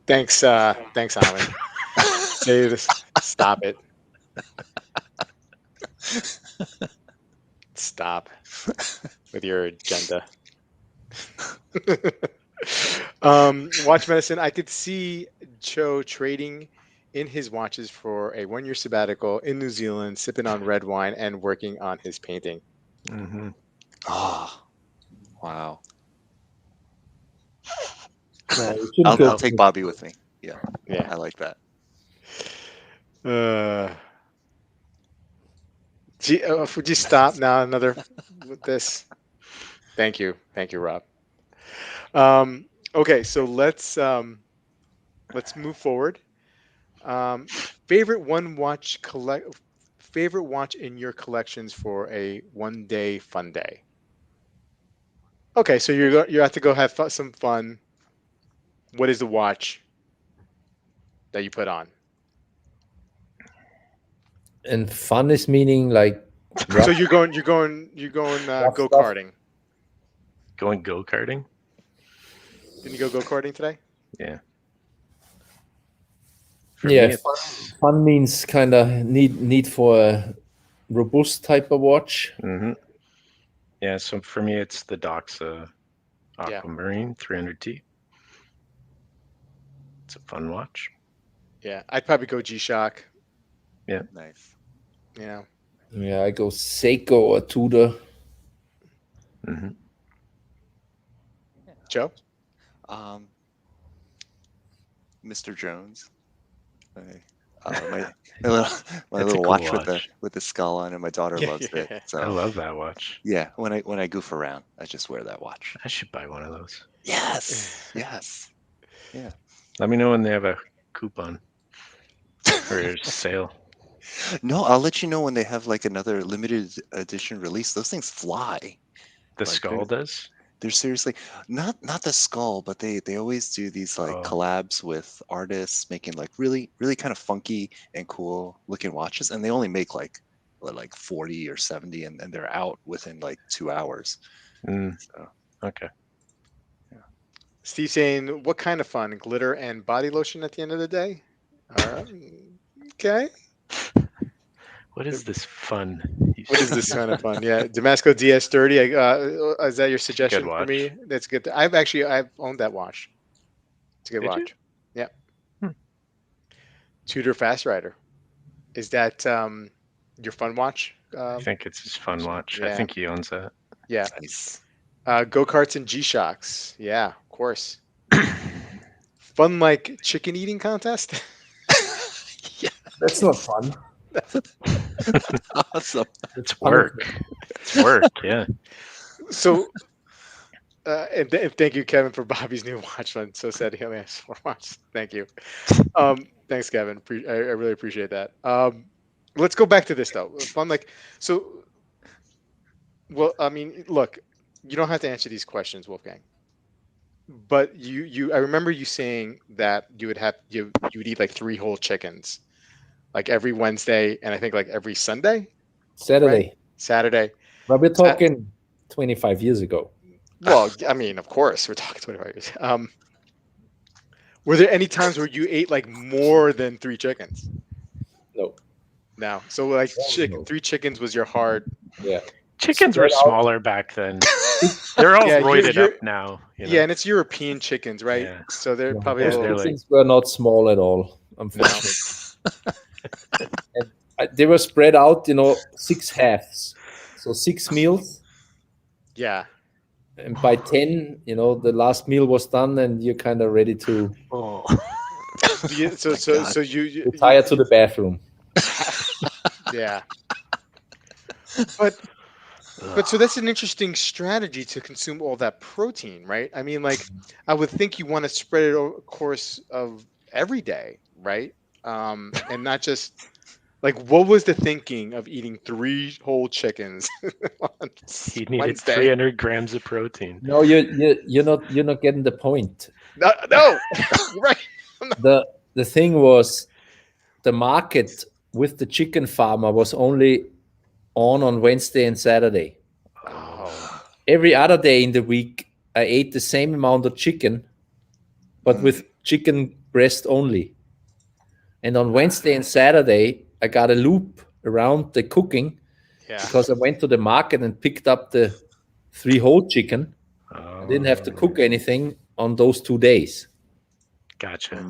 Thanks, Amin. Say this. Stop it. Stop with your agenda. Watch medicine. I could see Cho trading in his watches for a 1-year sabbatical in New Zealand, sipping on red wine and working on his painting. Oh, wow. You shouldn't go I'll take Bobby with me. Yeah, Yeah. I like that. Would you stop now? Another with this. Thank you, Rob. Okay, so let's move forward. Favorite watch in your collections for a 1-day fun day. Okay, so you have to go have some fun. What is the watch that you put on? And fun is meaning like So you're going go karting. Going go karting? Didn't you go karting today? Yeah. For yeah, me, it's fun means kind of need for a robust type of watch. yeah. So for me, it's the Doxa Yeah. Aquamarine 300T. It's a fun watch. Yeah, I'd probably go G-Shock. Yeah. Nice. Yeah. Yeah, I go Seiko or Tudor. Joe? Mr. Jones. My little It's a cool watch watch. with the skull on it. My daughter loves it. I So love that watch. yeah, when I goof around, I just wear that watch. I should buy one of those. Yes. Yes. Yeah. Let me know when they have a coupon or a sale. No, I'll let you know when they have like another limited edition release. Those things fly. The Like, skull does? They're seriously not the skull, but they always do these like Oh. collabs with artists making like really kind of funky and cool looking watches, and they only make like 40 or 70, and they're out within like 2 hours. So, Okay. Steve saying, what kind of fun? Glitter and body lotion at the end of the day? Okay. What is this fun? What is this kind of fun? Yeah, Damasco DS30. Is that your suggestion for watch. me? That's good. I've owned that watch. It's a good Did you? watch. Yeah. Tudor Fast Rider. Is that your fun watch? I think it's his fun watch. Yeah. I think he owns that. Yeah. nice. Go karts and G-Shocks. Yeah, of course. Fun like chicken eating contest. Yeah, That's not fun. awesome. It's work. It's work. Yeah. So, and thank you, Kevin, for Bobby's new watch. I'm so sad he only has 4 watches. Thank you. Thanks, Kevin. I really appreciate that. Let's go back to this though. Fun like so. Well, I mean, look, you don't have to answer these questions, Wolfgang. But I remember you saying that you would eat like 3 whole chickens, like every Wednesday, and I think like every Sunday, Saturday. Saturday. But we're talking 25 years ago. Well, I mean, of course, we're talking 25 years. Were there any times where you ate like more than 3 chickens? No. No. So like No. 3 chickens was your hard. Yeah. Chickens were Spread out. smaller back then. They're all roided up now. You know? Yeah, and it's European chickens, right? Yeah. So they're No, probably a those little. chickens were not small at all, unfortunately. And they were spread out, 6 halves. So 6 meals. Yeah. And by 10, the last meal was done and you're kind of ready to Oh. So you retire to the bathroom. Yeah. But so that's an interesting strategy to consume all that protein, right? I mean, like, I would think you want to spread it over the course of every day, right? And not just like, what was the thinking of eating 3 whole chickens on He needed Wednesday? 300 grams of protein. No, you're not getting the point. No, you're right. The thing was, the market with the chicken farmer was only on Wednesday and Saturday. Oh. Every other day in the week, I ate the same amount of chicken, but with chicken breast only. And on Wednesday and Saturday, I got a loop around the cooking because I went to the market and picked up the 3 whole chicken. I didn't have to cook anything on those 2 days. Gotcha.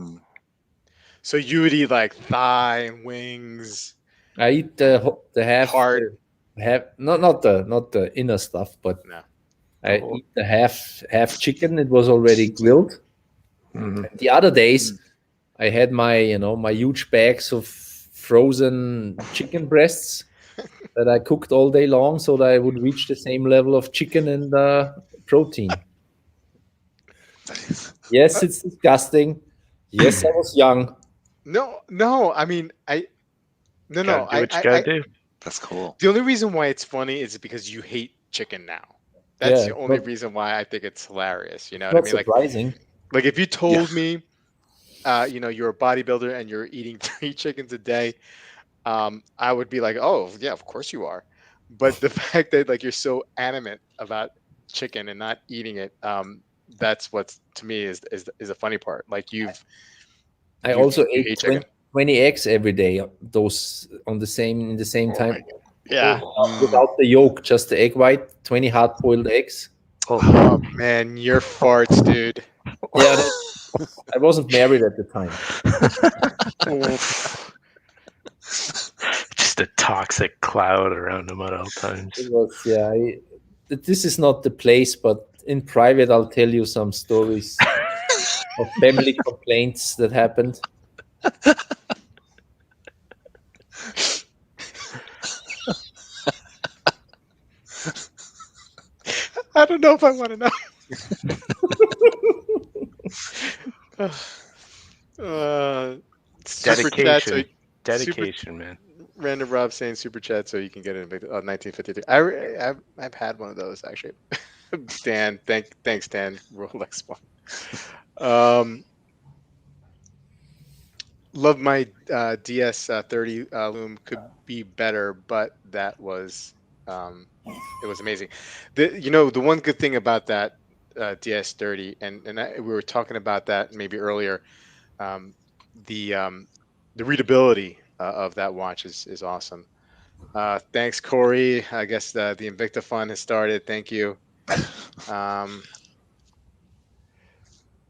So you would eat like thigh and wings. I eat the half Heart. not the inner stuff, but No. I eat the half chicken. It was already grilled, The other days, I had my my huge bags of frozen chicken breasts that I cooked all day long, so that I would reach the same level of chicken and protein. Yes, it's disgusting. Yes, I was young. No. I mean, no. Gotta do what you gotta do. That's cool. The only reason why it's funny is because you hate chicken now. That's Yeah, the only not, reason why I think it's hilarious. You know what I not mean? surprising. Like if you told Yeah. me, you're a bodybuilder and you're eating 3 chickens a day, I would be like, oh yeah, of course you are. But the fact that like you're so adamant about chicken and not eating it, that's what's to me is the funny part. Like I you also you ate hate chicken. 20 eggs every day. Those on the same in the same Oh time. my God. Yeah. Without the yolk, just the egg white. 20 hard-boiled eggs. Oh man, your farts, dude. Yeah, I wasn't married at the time. Oof. Just a toxic cloud around him at all times. It was, yeah. This is not the place, but in private, I'll tell you some stories of family complaints that happened. I don't know if I want to know. Super chat. So Dedication, man. Random Rob saying super chat so you can get it in 1953. I've had one of those actually. Dan, thanks Dan. Rolex one. Love my DS30 loom could be better, but that was it was amazing. The one good thing about that DS30, and we were talking about that maybe earlier. Um, the readability of that watch is awesome. Thanks, Corey. I guess the Invicta Fund has started. Thank you.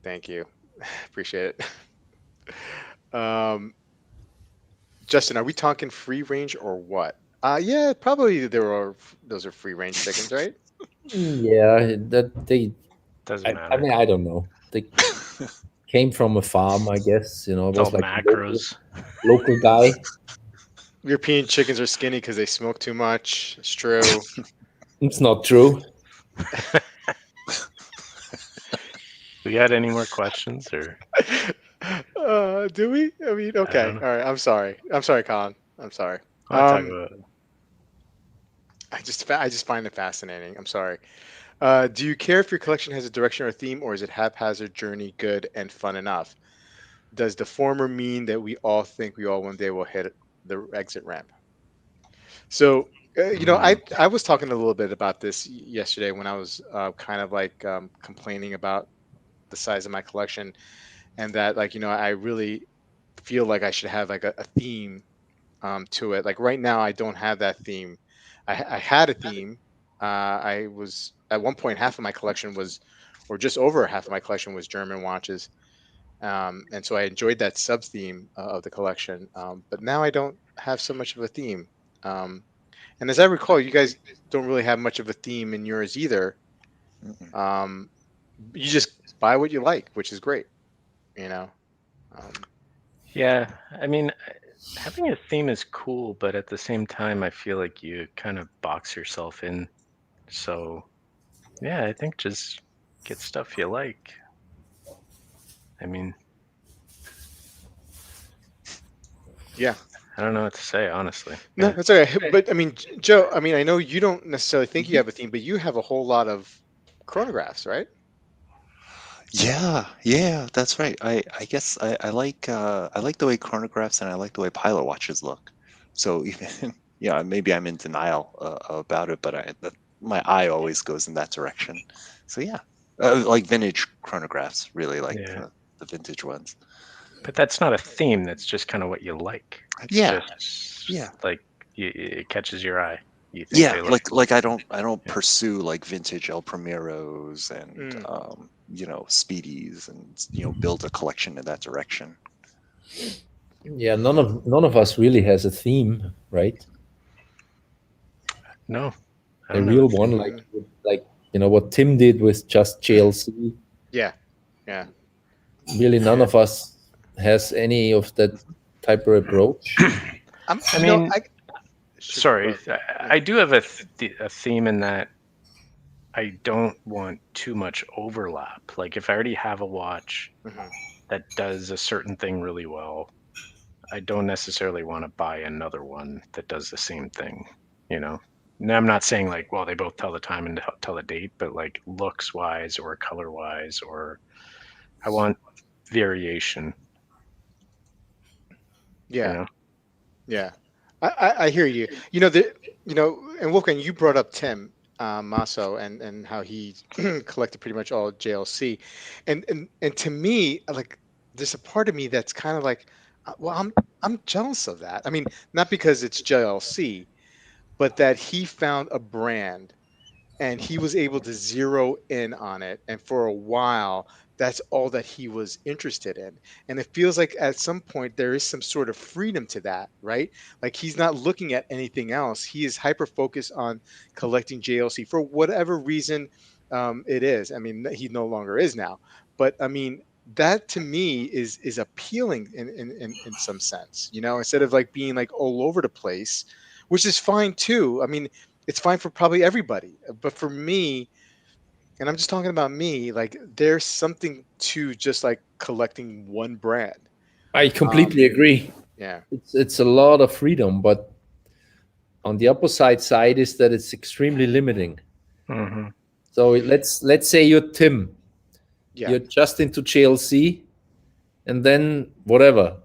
Thank you. Appreciate it. Justin, are we talking free range or what? Yeah, probably those are free range chickens, right? Yeah, that they. Doesn't I matter. mean, I don't know. They came from a farm, I guess. It It's was all like a macros. local guy. European chickens are skinny because they smoke too much. It's true. It's not true. We got any more questions or? Do we? I mean, okay. know. All right. I'm sorry. I'm sorry, Colin. I'm sorry. I'll talk about it. I just find it fascinating. I'm sorry. Do you care if your collection has a direction or a theme, or is it haphazard journey good and fun enough? Does the former mean that we all think we all one day will hit the exit ramp? So, I was talking a little bit about this yesterday when I was kind of like complaining about the size of my collection, and that like I really feel like I should have like a theme to it. Like right now, I don't have that theme. I had a theme. I was at one point half of my collection was, or just over half of my collection was German watches, and so I enjoyed that sub theme of the collection. But now I don't have so much of a theme. Um, and as I recall, you guys don't really have much of a theme in yours either. Mm-mm. You just buy what you like, which is great. You know. Yeah, I mean, having a theme is cool, but at the same time, I feel like you kind of box yourself in. So, yeah, I think just get stuff you like. I mean, Yeah. I don't know what to say, honestly. No, Yeah. that's okay. But I mean, Joe, I mean, I know you don't necessarily think you have a theme, but you have a whole lot of chronographs, right? Yeah, that's right. I guess I like the way chronographs and I like the way pilot watches look. So even maybe I'm in denial about it, but my eye always goes in that direction. So yeah, like vintage chronographs, really like Yeah. the vintage ones. But that's not a theme. That's just kind of what you like. It's Yeah, just yeah. like it catches your eye. You think Yeah, they look. like I don't Yeah. pursue like vintage El Primeros and Mm. Speedies and build a collection in that direction. Yeah, none of us really has a theme, right? No, I A don't real know. one, like what Tim did with just JLC. Yeah, yeah. really none of us has any of that type of approach. I mean, sorry, I do have a theme in that I don't want too much overlap. Like if I already have a watch that does a certain thing really well, I don't necessarily want to buy another one that does the same thing, you know? And I'm not saying like, well, they both tell the time and tell the date, but like looks wise or color wise, or I want variation. Yeah. You know? Yeah. I hear you. And Wolfgang, you brought up Tim Masso and how he collected pretty much all JLC, and to me, like, there's a part of me that's kind of like, well, I'm jealous of that. I mean, not because it's JLC, but that he found a brand and he was able to zero in on it, and for a while that's all that he was interested in. And it feels like at some point there is some sort of freedom to that, right? Like he's not looking at anything else, he is hyper focused on collecting JLC for whatever reason. It is, I mean, he no longer is now, but I mean, that to me is appealing in some sense, instead of like being like all over the place, which is fine too. I mean, it's fine for probably everybody, but for me, and I'm just talking about me, like there's something to just like collecting one brand. I completely agree. Yeah. It's a lot of freedom, but on the opposite side is that it's extremely limiting. Mm-hmm. So let's say you're Tim, Yeah. you're just into JLC, and then whatever,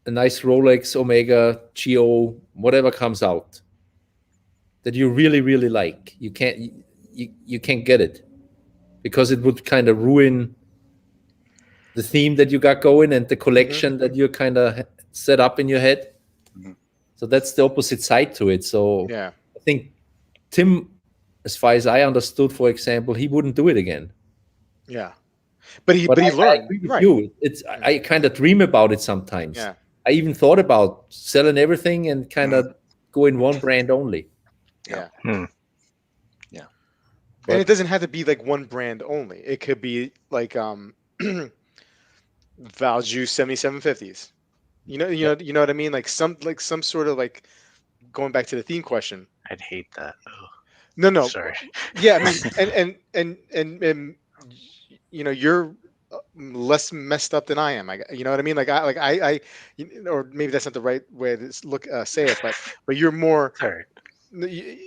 a nice Rolex, Omega, Geo, whatever comes out that you really really like, you can't get it because it would kind of ruin the theme that you got going and the collection that you kind of set up in your head. Mhm. So that's the opposite side to it. So Yeah. I think Tim, as far as I understood, for example, he wouldn't do it again. Yeah. But he But but he I learned, agree with right? you. I kind of dream about it sometimes. Yeah. I even thought about selling everything and kind Mhm. of go in one brand only. Yeah. Hmm. Yeah. And it But doesn't have to be like one brand only. It could be like Valju 7750s. You know what I mean? Like some sort of like, going back to the theme question. I'd hate that. Oh, No. sorry. Yeah, I mean, and you're less messed up than I am. You know what I mean? Or maybe that's not the right way to say it, but you're more, Sorry. y-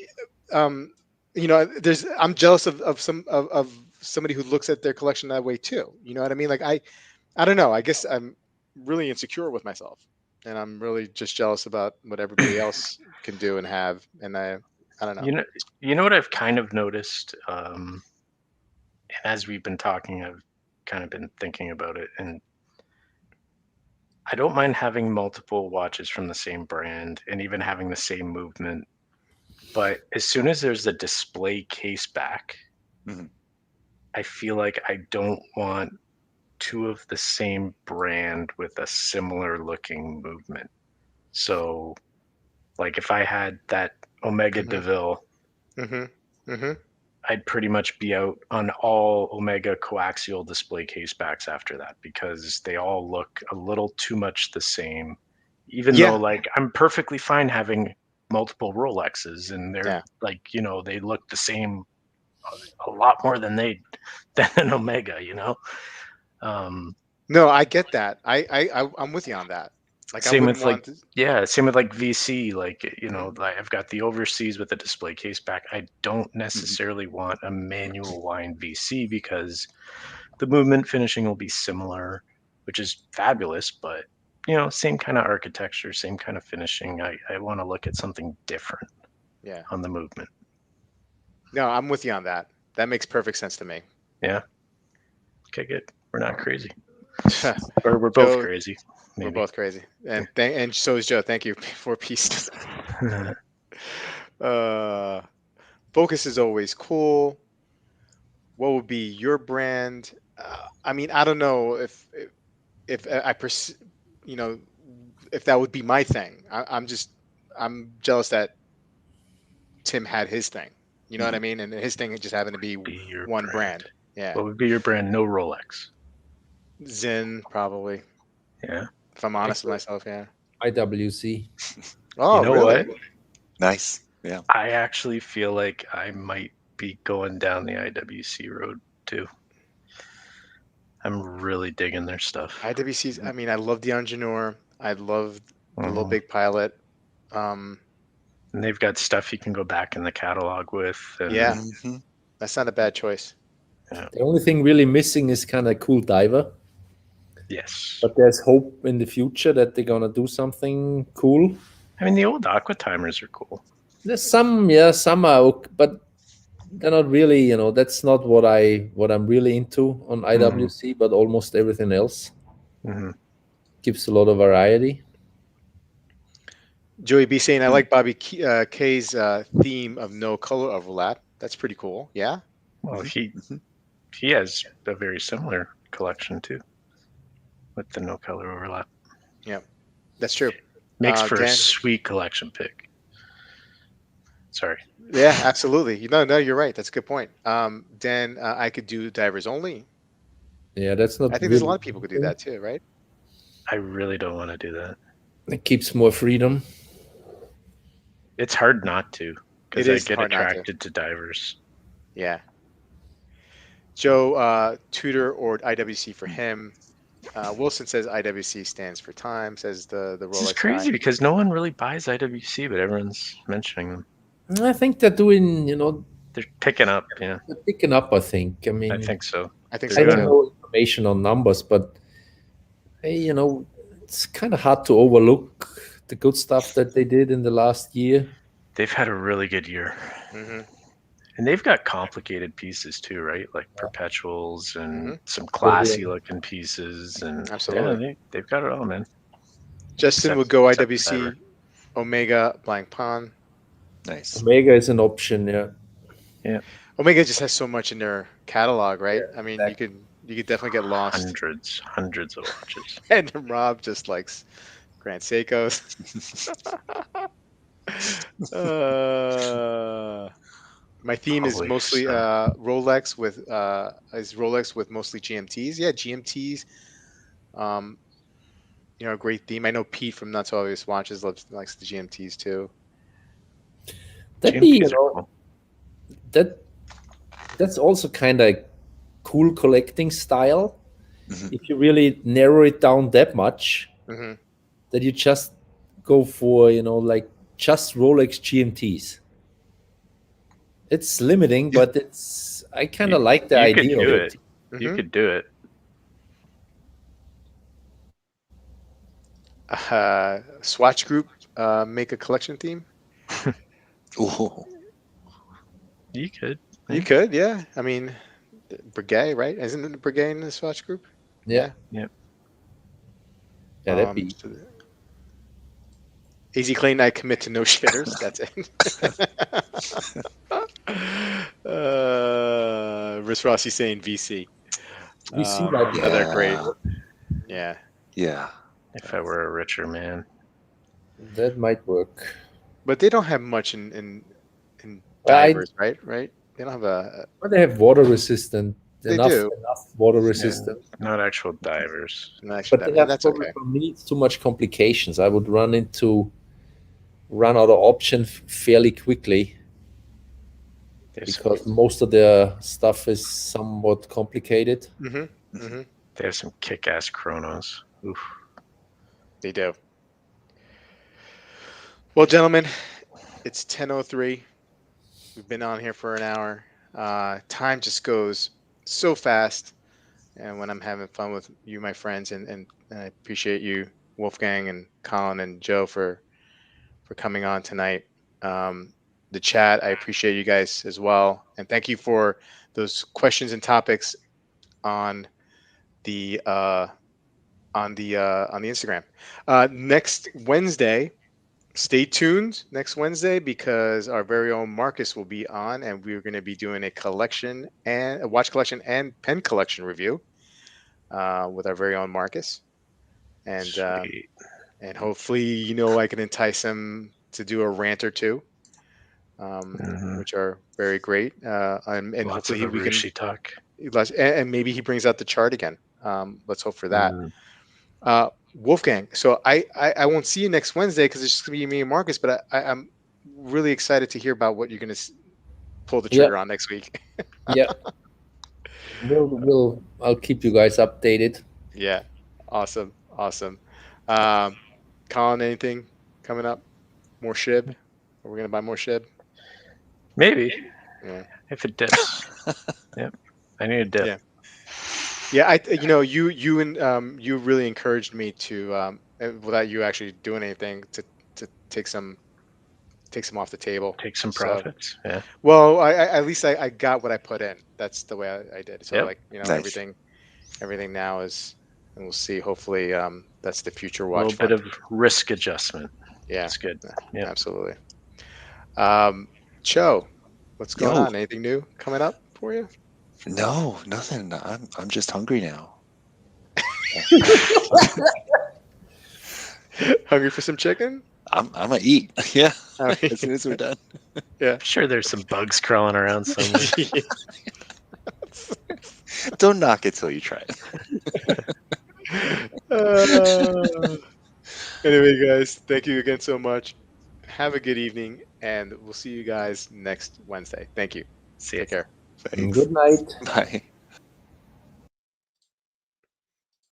um, I'm jealous of somebody who looks at their collection that way too. You know what I mean? Like I don't know. I guess I'm really insecure with myself, and I'm really just jealous about what everybody else can do and have, and I don't know. You know what I've kind of noticed, and as we've been talking, I've kind of been thinking about it, and I don't mind having multiple watches from the same brand and even having the same movement. But as soon as there's a display case back, Mhm. I feel like I don't want two of the same brand with a similar looking movement. So, like if I had that Omega Hmm. DeVille, Hmm. Hmm. I'd pretty much be out on all Omega coaxial display case backs after that because they all look a little too much the same. Even though, Yeah. like, I'm perfectly fine having multiple Rolexes and they're Yeah. like, they look the same a lot more than than an Omega, Um, No, I get that. I'm with you on that. Like I Same wouldn't with like want to. same with like VC, like Mhm. like I've got the overseas with the display case back. I don't Mhm. necessarily want a manual wind VC because the movement finishing will be similar, which is fabulous, but same kind of architecture, same kind of finishing. I want to look at something different Yeah. on the movement. No, I'm with you on that. That makes perfect sense to me. Yeah. Okay, good. We're not crazy. Or we're both Joe, crazy, we're maybe. both crazy, and so is Joe. Thank you for peace. uh, Focus is always cool. What would be your brand? I mean, I don't know if you know, if that would be my thing. I'm jealous that Tim had his thing. You know what I Mhm. mean? And his thing just happened to be Be your one brand. brand. Yeah. What would be your brand? No Rolex. Zin probably. Yeah. If I'm honest with myself, yeah. IWC. Oh, You know really? what? Nice. Yeah. I actually feel like I might be going down the IWC road too. I'm really digging their stuff. IWC's. I mean, I love the Engineer. I love the Little Mhm. Big Pilot. And they've got stuff you can go back in the catalog with. And Yeah. Mhm. That's not a bad choice. The only thing really missing is kind of cool diver. Yes. But there's hope in the future that they're gonna do something cool. I mean, the old Aqua Timers are cool. There's some, yeah, some are, but they're not really. That's not what I'm really into on IWC. But almost everything else Mm-hmm. gives a lot of variety. Joey B saying, I like Bobby K's theme of no color overlap. That's pretty cool. Yeah. Well, Mhm. he has a very similar collection too, with the no color overlap. Yeah. That's true. Makes for a Dan? sweet collection pick. Sorry. Yeah, absolutely. No, you're right. That's a good point. Dan, I could do divers only. Yeah, that's not. I think there's a really lot of people could do that too, right? I really don't want to do that. It keeps more freedom. It's hard not to, because It I is get hard not to. attracted to divers. Yeah. Joe, Tudor or IWC for him. Wilson says IWC stands for time, says the This is Rolex crazy guy. because no one really buys IWC, but everyone's mentioning them. I think they're doing, They're picking up. Yeah, they're picking up. I think. I mean, I think so. I think They're so I don't too. know information on numbers, but hey, it's kind of hard to overlook the good stuff that they did in the last year. They've had a really good year. Hmm. And they've got complicated pieces too, right? Like perpetuals and Mhm. some classy looking pieces. And Absolutely. yeah, they've got it all, man. Justin Except- would go except IWC, Diver. Omega, Blank Pond. Nice. Omega is an option, yeah. Omega just has so much in their catalog, right? I mean, exactly. you could definitely get lost. Hundreds of watches. And Rob just likes Grand Seikos. My theme is Holy mostly stuff. Rolex with mostly GMTs. Yeah, GMTs. A great theme. I know Pete from Not So Obvious Watches likes the GMTs too. That'd be, GMTs are cool. that's also kind of cool collecting style. Mhm. If you really narrow it down that much, Hmm. that you just go for, like just Rolex GMTs. It's limiting, but I kind of like the You idea could of do it. it. You could do it. Swatch Group make a collection theme. Ooh. You could. You could, yeah. I mean, Breguet, right? Isn't it Breguet in the Swatch Group? Yeah, that'd be. AZ Clayton, I commit to no shitters. That's it. Riss Rossi saying VC. VC might be They're great. Yeah. Yeah. Yeah. If I were a richer man. That might work. But they don't have much in divers, right? They don't have But they have water resistant. They enough do. water resistant. Not actual divers. an actual But they diver. have That's probably okay. for me it's too much complications. I would run out of option fairly quickly because most of their stuff is somewhat complicated. Mm-hmm. Mm-hmm. They have some kick-ass chronos. Oof. They do. Well, gentlemen, it's 10:03. We've been on here for an hour. Time just goes so fast. And when I'm having fun with you, my friends, and I appreciate you, Wolfgang and Colin and Joe for coming on tonight. The chat, I appreciate you guys as well, and thank you for those questions and topics on the Instagram. Next Wednesday, stay tuned next Wednesday because our very own Marcus will be on, and we're going to be doing a watch collection and pen collection review with our very own Marcus, and hopefully I can entice him to do a rant or two, which are very great, and Lots hopefully of we can Arushi talk. and maybe he brings out the chart again. Let's hope for that. Mm. Wolfgang, so I won't see you next Wednesday because it's just gonna be me and Marcus, but I'm really excited to hear about what you're gonna pull the trigger on next week. Yeah. I'll keep you guys updated. Yeah, awesome. Colin, anything coming up? More shib? Are we gonna buy more shib? Maybe. Yeah. If it dips. Yep. I need a dip. Yeah. Yeah, you and you really encouraged me to without you actually doing anything to take some off the table. Take some So, profits. Yeah. well, I at least I got what I put in. That's the way I did. So Yep. like, Nice. everything now is, and we'll see. Hopefully, that's the future A watch little fund. bit of risk adjustment. Yeah, That's good. yeah, Yeah. absolutely. Cho, what's going Yo. on? Anything new coming up for you? No, nothing. I'm just hungry now. Hungry for some chicken? I'm gonna eat. Yeah. I mean, As soon as we're done. yeah. I'm sure there's some bugs crawling around somewhere. Don't knock it till you try it. Anyway, guys, thank you again so much. Have a good evening, and we'll see you guys next Wednesday. Thank you. See ya. Take care. Thanks. Good night. Bye.